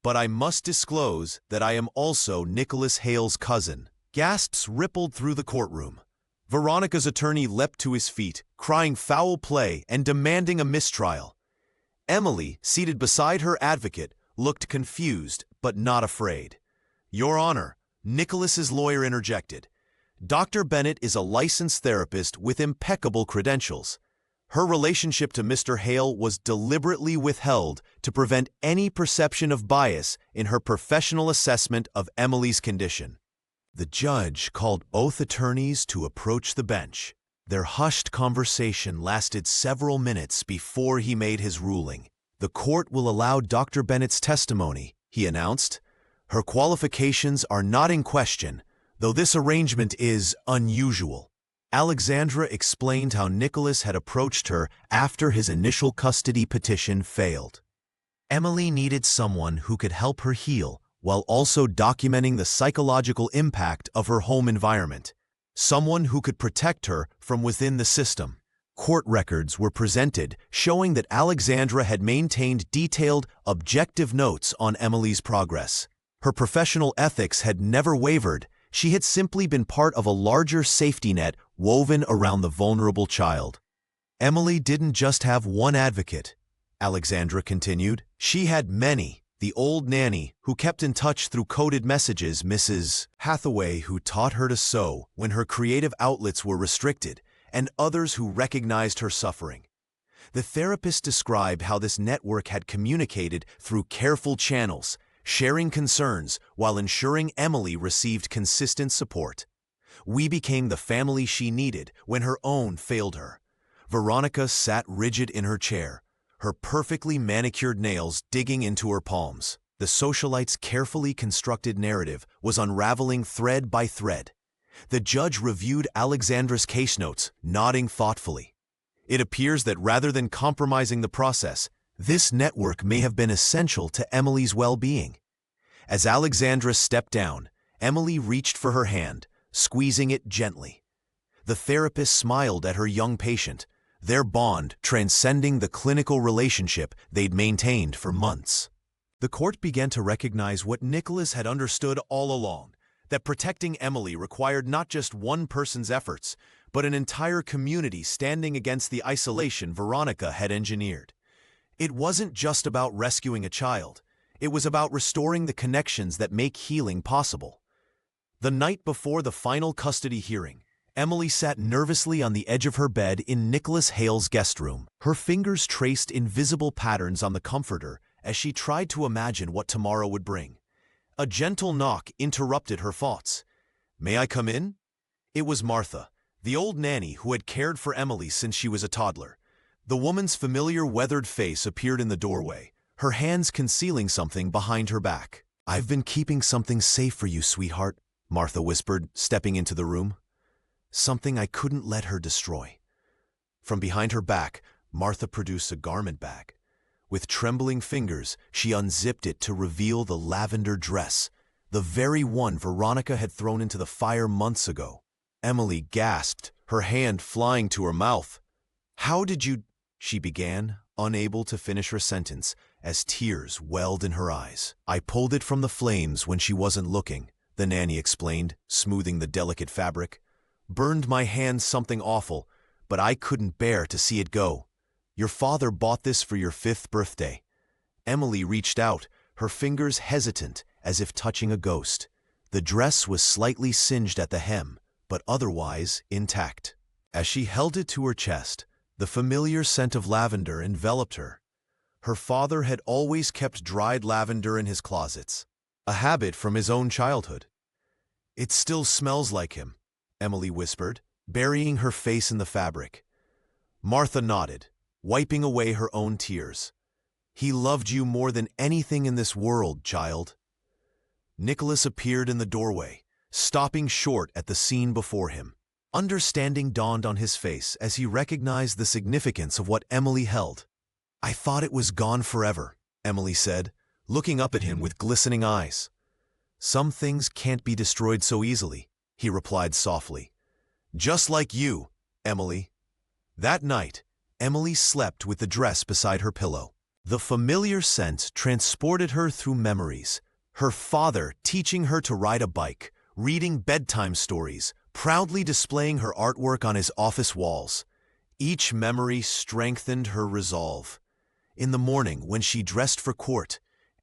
"But I must disclose that I am also Nicholas Hale's cousin." Gasps rippled through the courtroom. Veronica's attorney leapt to his feet, crying foul play and demanding a mistrial. Emily, seated beside her advocate, looked confused but not afraid. "Your Honor," Nicholas's lawyer interjected, "Dr. Bennett is a licensed therapist with impeccable credentials. Her relationship to Mr. Hale was deliberately withheld to prevent any perception of bias in her professional assessment of Emily's condition." The judge called both attorneys to approach the bench. Their hushed conversation lasted several minutes before he made his ruling. "The court will allow Dr. Bennett's testimony," he announced. "Her qualifications are not in question, though this arrangement is unusual." Alexandra explained how Nicholas had approached her after his initial custody petition failed. Emily needed someone who could help her heal while also documenting the psychological impact of her home environment, someone who could protect her from within the system. Court records were presented showing that Alexandra had maintained detailed, objective notes on Emily's progress. Her professional ethics had never wavered. She had simply been part of a larger safety net woven around the vulnerable child. "Emily didn't just have one advocate," Alexandra continued. "She had many. The old nanny, who kept in touch through coded messages, Mrs. Hathaway, who taught her to sew when her creative outlets were restricted, and others who recognized her suffering." The therapist described how this network had communicated through careful channels, sharing concerns while ensuring Emily received consistent support. "We became the family she needed when her own failed her." Veronica sat rigid in her chair, her perfectly manicured nails digging into her palms. The socialite's carefully constructed narrative was unraveling thread by thread. The judge reviewed Alexandra's case notes, nodding thoughtfully. "It appears that rather than compromising the process, this network may have been essential to Emily's well-being." As Alexandra stepped down, Emily reached for her hand, squeezing it gently. The therapist smiled at her young patient, their bond transcending the clinical relationship they'd maintained for months. The court began to recognize what Nicholas had understood all along, that protecting Emily required not just one person's efforts, but an entire community standing against the isolation Veronica had engineered. It wasn't just about rescuing a child. It was about restoring the connections that make healing possible. The night before the final custody hearing, Emily sat nervously on the edge of her bed in Nicholas Hale's guest room. Her fingers traced invisible patterns on the comforter as she tried to imagine what tomorrow would bring. A gentle knock interrupted her thoughts. "May I come in?" It was Martha, the old nanny who had cared for Emily since she was a toddler. The woman's familiar weathered face appeared in the doorway, her hands concealing something behind her back. "I've been keeping something safe for you, sweetheart," Martha whispered, stepping into the room. "Something I couldn't let her destroy." From behind her back, Martha produced a garment bag. With trembling fingers, she unzipped it to reveal the lavender dress, the very one Veronica had thrown into the fire months ago. Emily gasped, her hand flying to her mouth. "How did you—" she began, unable to finish her sentence, as tears welled in her eyes. "I pulled it from the flames when she wasn't looking," the nanny explained, smoothing the delicate fabric. "Burned my hands something awful, but I couldn't bear to see it go. Your father bought this for your 5th birthday." Emily reached out, her fingers hesitant as if touching a ghost. The dress was slightly singed at the hem, but otherwise intact. As she held it to her chest, the familiar scent of lavender enveloped her. Her father had always kept dried lavender in his closets, a habit from his own childhood. "It still smells like him," Emily whispered, burying her face in the fabric. Martha nodded, wiping away her own tears. "He loved you more than anything in this world, child." Nicholas appeared in the doorway, stopping short at the scene before him. Understanding dawned on his face as he recognized the significance of what Emily held. "I thought it was gone forever," Emily said, looking up at him with glistening eyes. "Some things can't be destroyed so easily," he replied softly. "Just like you, Emily." That night, Emily slept with the dress beside her pillow. The familiar scent transported her through memories. Her father teaching her to ride a bike, reading bedtime stories, proudly displaying her artwork on his office walls. Each memory strengthened her resolve. In the morning, when she dressed for court,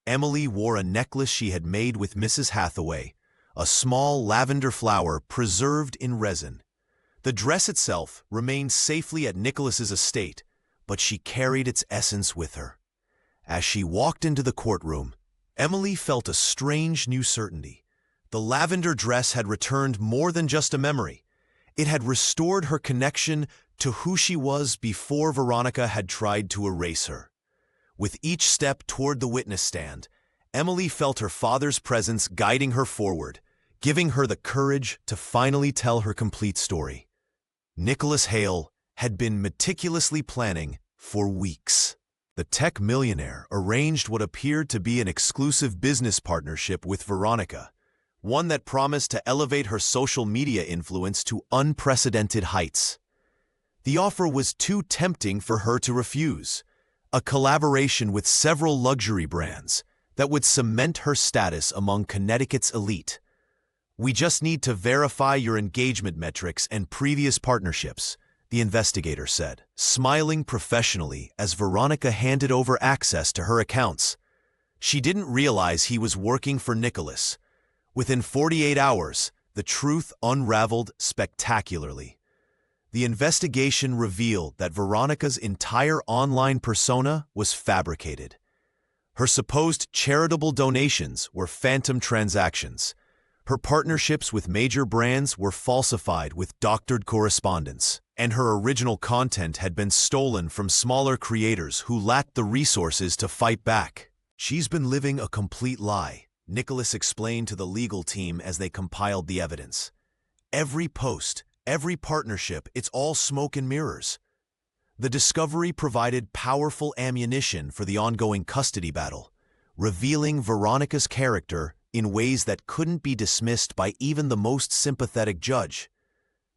Emily wore a necklace she had made with Mrs. Hathaway, a small lavender flower preserved in resin. The dress itself remained safely at Nicholas's estate, but she carried its essence with her. As she walked into the courtroom, Emily felt a strange new certainty. The lavender dress had returned more than just a memory. It had restored her connection to who she was before Veronica had tried to erase her. With each step toward the witness stand, Emily felt her father's presence guiding her forward, giving her the courage to finally tell her complete story. Nicholas Hale had been meticulously planning for weeks. The tech millionaire arranged what appeared to be an exclusive business partnership with Veronica, one that promised to elevate her social media influence to unprecedented heights. The offer was too tempting for her to refuse, a collaboration with several luxury brands that would cement her status among Connecticut's elite. "We just need to verify your engagement metrics and previous partnerships," the investigator said, smiling professionally as Veronica handed over access to her accounts. She didn't realize he was working for Nicholas. Within 48 hours, the truth unraveled spectacularly. The investigation revealed that Veronica's entire online persona was fabricated. Her supposed charitable donations were phantom transactions. Her partnerships with major brands were falsified with doctored correspondence, and her original content had been stolen from smaller creators who lacked the resources to fight back. "She's been living a complete lie," Nicholas explained to the legal team as they compiled the evidence. "Every post, every partnership, it's all smoke and mirrors." The discovery provided powerful ammunition for the ongoing custody battle, revealing Veronica's character in ways that couldn't be dismissed by even the most sympathetic judge.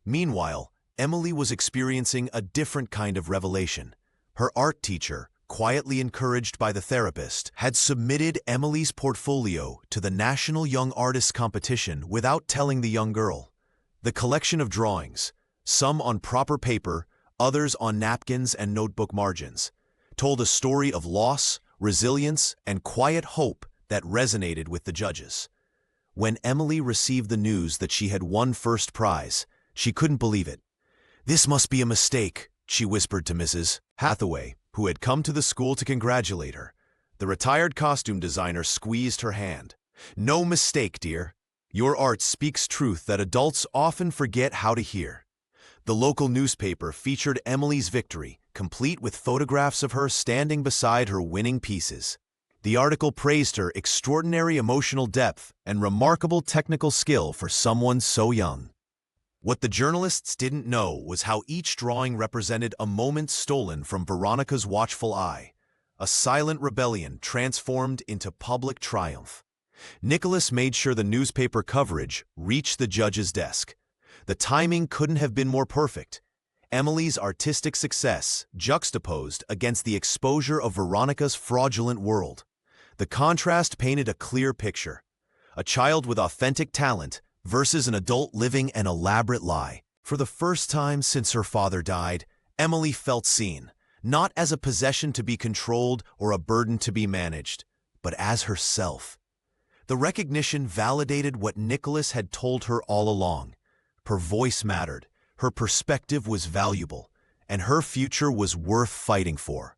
Meanwhile, Emily was experiencing a different kind of revelation. Her art teacher, quietly encouraged by the therapist, had submitted Emily's portfolio to the National Young Artists Competition without telling the young girl. The collection of drawings, some on proper paper, others on napkins and notebook margins, told a story of loss, resilience, and quiet hope that resonated with the judges. When Emily received the news that she had won first prize, she couldn't believe it. "This must be a mistake," she whispered to Mrs. Hathaway, who had come to the school to congratulate her. The retired costume designer squeezed her hand. "No mistake, dear. Your art speaks truth that adults often forget how to hear." The local newspaper featured Emily's victory, complete with photographs of her standing beside her winning pieces. The article praised her extraordinary emotional depth and remarkable technical skill for someone so young. What the journalists didn't know was how each drawing represented a moment stolen from Veronica's watchful eye, a silent rebellion transformed into public triumph. Nicholas made sure the newspaper coverage reached the judge's desk. The timing couldn't have been more perfect. Emily's artistic success juxtaposed against the exposure of Veronica's fraudulent world. The contrast painted a clear picture: a child with authentic talent versus an adult living an elaborate lie. For the first time since her father died, Emily felt seen, not as a possession to be controlled or a burden to be managed, but as herself. The recognition validated what Nicholas had told her all along. Her voice mattered, her perspective was valuable, and her future was worth fighting for.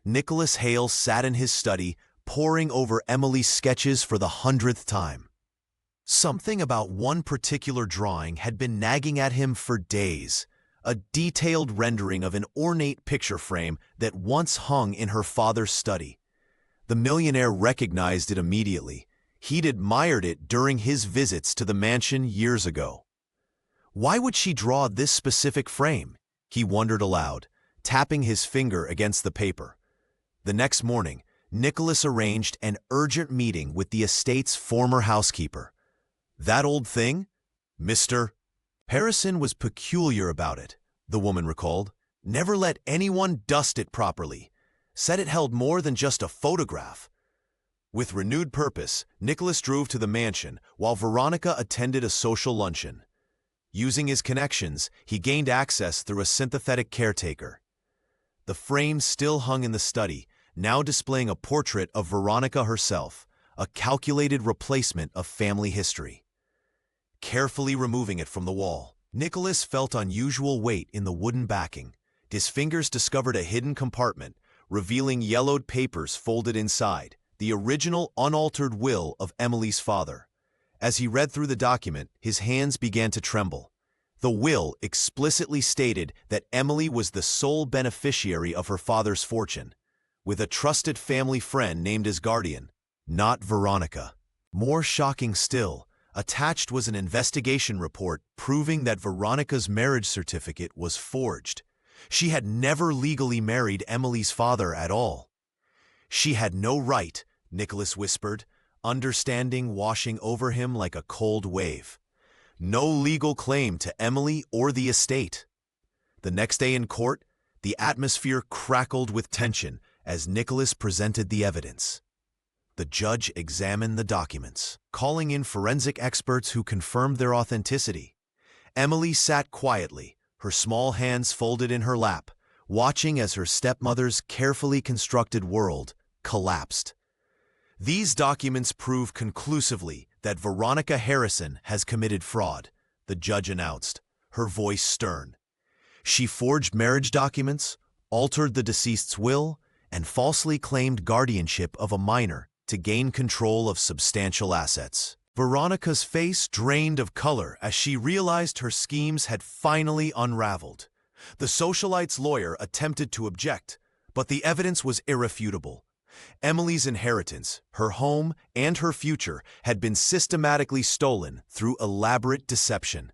Nicholas Hale sat in his study, poring over Emily's sketches for the 100th time. Something about one particular drawing had been nagging at him for days, a detailed rendering of an ornate picture frame that once hung in her father's study. The millionaire recognized it immediately. He'd admired it during his visits to the mansion years ago. Why would she draw this specific frame? He wondered aloud, tapping his finger against the paper. The next morning, Nicholas arranged an urgent meeting with the estate's former housekeeper. "That old thing? Mr. Harrison was peculiar about it," the woman recalled. "Never let anyone dust it properly. Said it held more than just a photograph." With renewed purpose, Nicholas drove to the mansion while Veronica attended a social luncheon. Using his connections, he gained access through a sympathetic caretaker. The frame still hung in the study, now displaying a portrait of Veronica herself, a calculated replacement of family history. Carefully removing it from the wall, Nicholas felt unusual weight in the wooden backing. His fingers discovered a hidden compartment, revealing yellowed papers folded inside, the original unaltered will of Emily's father. As he read through the document, his hands began to tremble. The will explicitly stated that Emily was the sole beneficiary of her father's fortune, with a trusted family friend named as guardian, not Veronica. More shocking still, attached was an investigation report proving that Veronica's marriage certificate was forged. She had never legally married Emily's father at all. "She had no right," Nicholas whispered, understanding washing over him like a cold wave. "No legal claim to Emily or the estate." The next day in court, the atmosphere crackled with tension as Nicholas presented the evidence. The judge examined the documents, calling in forensic experts who confirmed their authenticity. Emily sat quietly, her small hands folded in her lap, watching as her stepmother's carefully constructed world collapsed. "These documents prove conclusively that Veronica Harrison has committed fraud," the judge announced, her voice stern. "She forged marriage documents, altered the deceased's will, and falsely claimed guardianship of a minor to gain control of substantial assets." Veronica's face drained of color as she realized her schemes had finally unraveled. The socialite's lawyer attempted to object, but the evidence was irrefutable. Emily's inheritance, her home, and her future had been systematically stolen through elaborate deception.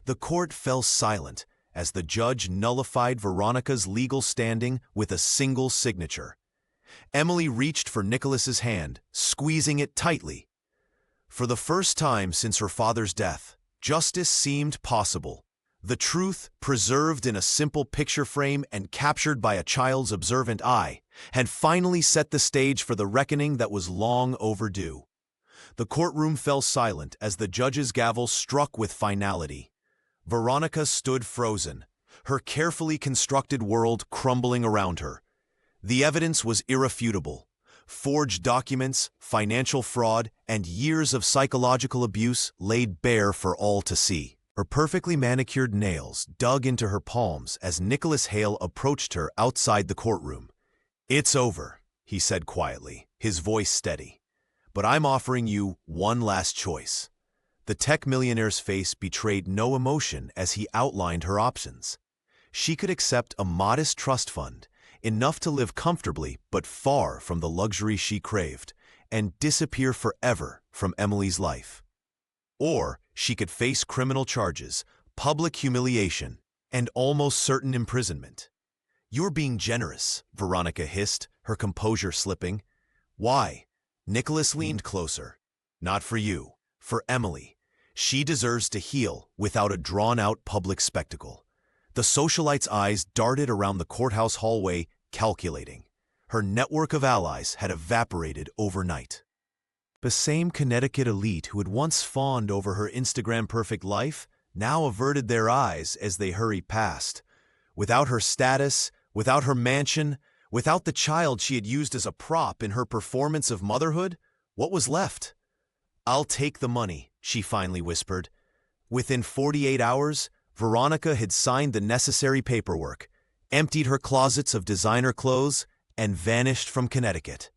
The court fell silent as the judge nullified Veronica's legal standing with a single signature. Emily reached for Nicholas's hand, squeezing it tightly. For the first time since her father's death, justice seemed possible. The truth, preserved in a simple picture frame and captured by a child's observant eye, had finally set the stage for the reckoning that was long overdue. The courtroom fell silent as the judge's gavel struck with finality. Veronica stood frozen, her carefully constructed world crumbling around her. The evidence was irrefutable. Forged documents, financial fraud, and years of psychological abuse laid bare for all to see. Her perfectly manicured nails dug into her palms as Nicholas Hale approached her outside the courtroom. "It's over," he said quietly, his voice steady. "But I'm offering you one last choice." The tech millionaire's face betrayed no emotion as he outlined her options. She could accept a modest trust fund, enough to live comfortably but far from the luxury she craved, and disappear forever from Emily's life. Or she could face criminal charges, public humiliation, and almost certain imprisonment. "You're being generous," Veronica hissed, her composure slipping. "Why?" Nicholas leaned closer. "Not for you. For Emily. She deserves to heal without a drawn-out public spectacle." The socialite's eyes darted around the courthouse hallway, calculating. Her network of allies had evaporated overnight. The same Connecticut elite who had once fawned over her Instagram-perfect life now averted their eyes as they hurried past. Without her status, without her mansion, without the child she had used as a prop in her performance of motherhood, what was left? "I'll take the money," she finally whispered. Within 48 hours, Veronica had signed the necessary paperwork, emptied her closets of designer clothes, and vanished from Connecticut.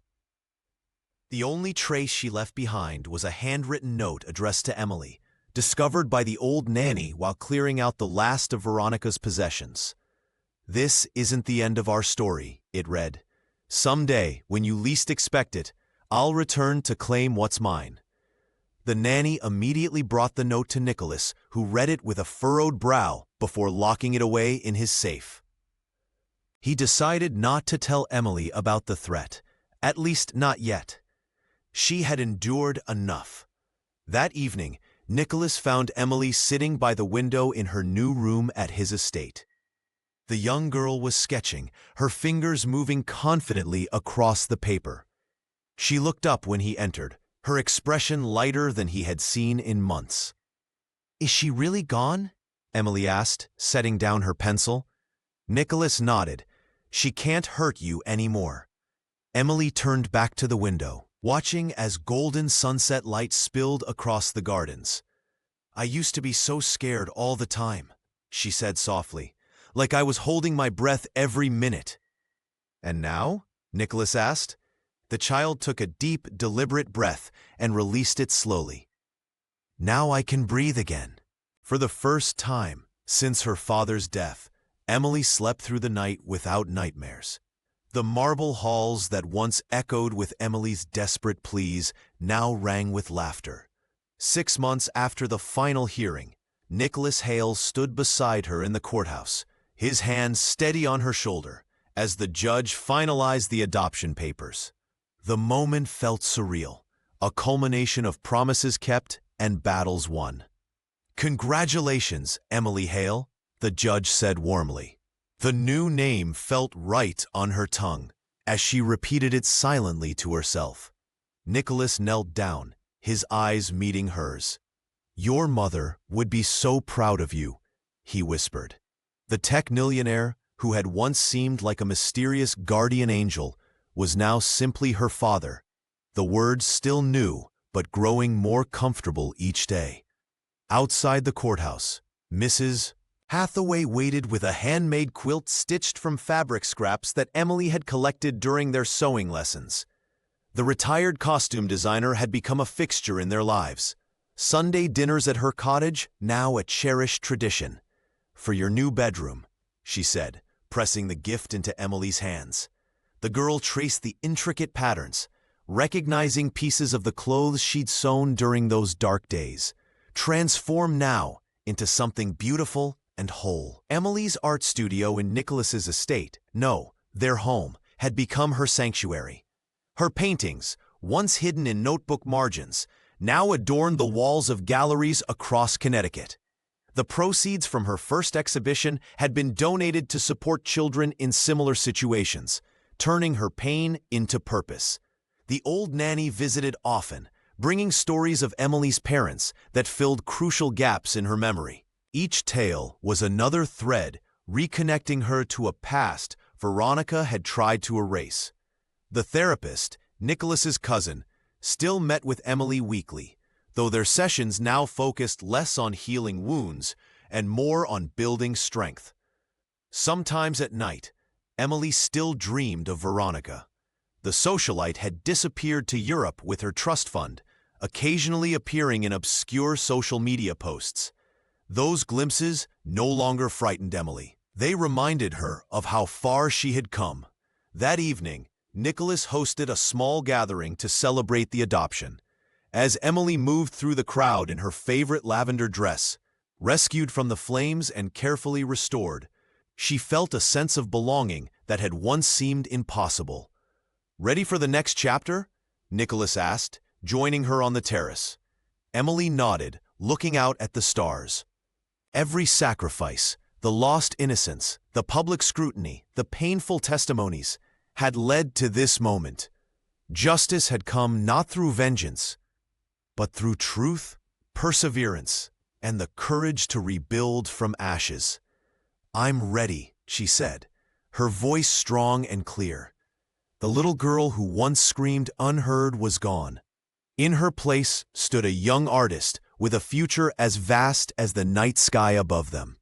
The only trace she left behind was a handwritten note addressed to Emily, discovered by the old nanny while clearing out the last of Veronica's possessions. "This isn't the end of our story," it read. "Someday, when you least expect it, I'll return to claim what's mine." The nanny immediately brought the note to Nicholas, who read it with a furrowed brow before locking it away in his safe. He decided not to tell Emily about the threat, at least not yet. She had endured enough. That evening, Nicholas found Emily sitting by the window in her new room at his estate. The young girl was sketching, her fingers moving confidently across the paper. She looked up when he entered, her expression lighter than he had seen in months. "Is she really gone?" Emily asked, setting down her pencil. Nicholas nodded. "She can't hurt you anymore." Emily turned back to the window, watching as golden sunset light spilled across the gardens. "I used to be so scared all the time," she said softly, "like I was holding my breath every minute." "And now?" Nicholas asked. The child took a deep, deliberate breath and released it slowly. "Now I can breathe again." For the first time since her father's death, Emily slept through the night without nightmares. The marble halls that once echoed with Emily's desperate pleas now rang with laughter. 6 months after the final hearing, Nicholas Hale stood beside her in the courthouse, his hand steady on her shoulder, as the judge finalized the adoption papers. The moment felt surreal, a culmination of promises kept and battles won. "Congratulations, Emily Hale," the judge said warmly. The new name felt right on her tongue, as she repeated it silently to herself. Nicholas knelt down, his eyes meeting hers. "Your mother would be so proud of you," he whispered. The tech millionaire, who had once seemed like a mysterious guardian angel, was now simply her father, the words still new but growing more comfortable each day. Outside the courthouse, Mrs. Hathaway waited with a handmade quilt stitched from fabric scraps that Emily had collected during their sewing lessons. The retired costume designer had become a fixture in their lives. Sunday dinners at her cottage, now a cherished tradition. "For your new bedroom," she said, pressing the gift into Emily's hands. The girl traced the intricate patterns, recognizing pieces of the clothes she'd sewn during those dark days, transformed now into something beautiful and whole. Emily's art studio in Nicholas's estate, no, their home, had become her sanctuary. Her paintings, once hidden in notebook margins, now adorned the walls of galleries across Connecticut. The proceeds from her first exhibition had been donated to support children in similar situations, turning her pain into purpose. The old nanny visited often, bringing stories of Emily's parents that filled crucial gaps in her memory. Each tale was another thread reconnecting her to a past Veronica had tried to erase. The therapist, Nicholas's cousin, still met with Emily weekly, though their sessions now focused less on healing wounds and more on building strength. Sometimes at night, Emily still dreamed of Veronica. The socialite had disappeared to Europe with her trust fund, occasionally appearing in obscure social media posts. Those glimpses no longer frightened Emily. They reminded her of how far she had come. That evening, Nicholas hosted a small gathering to celebrate the adoption. As Emily moved through the crowd in her favorite lavender dress, rescued from the flames and carefully restored, she felt a sense of belonging that had once seemed impossible. "Ready for the next chapter?" Nicholas asked, joining her on the terrace. Emily nodded, looking out at the stars. Every sacrifice, the lost innocence, the public scrutiny, the painful testimonies, had led to this moment. Justice had come not through vengeance, but through truth, perseverance, and the courage to rebuild from ashes. "I'm ready," she said, her voice strong and clear. The little girl who once screamed unheard was gone. In her place stood a young artist with a future as vast as the night sky above them.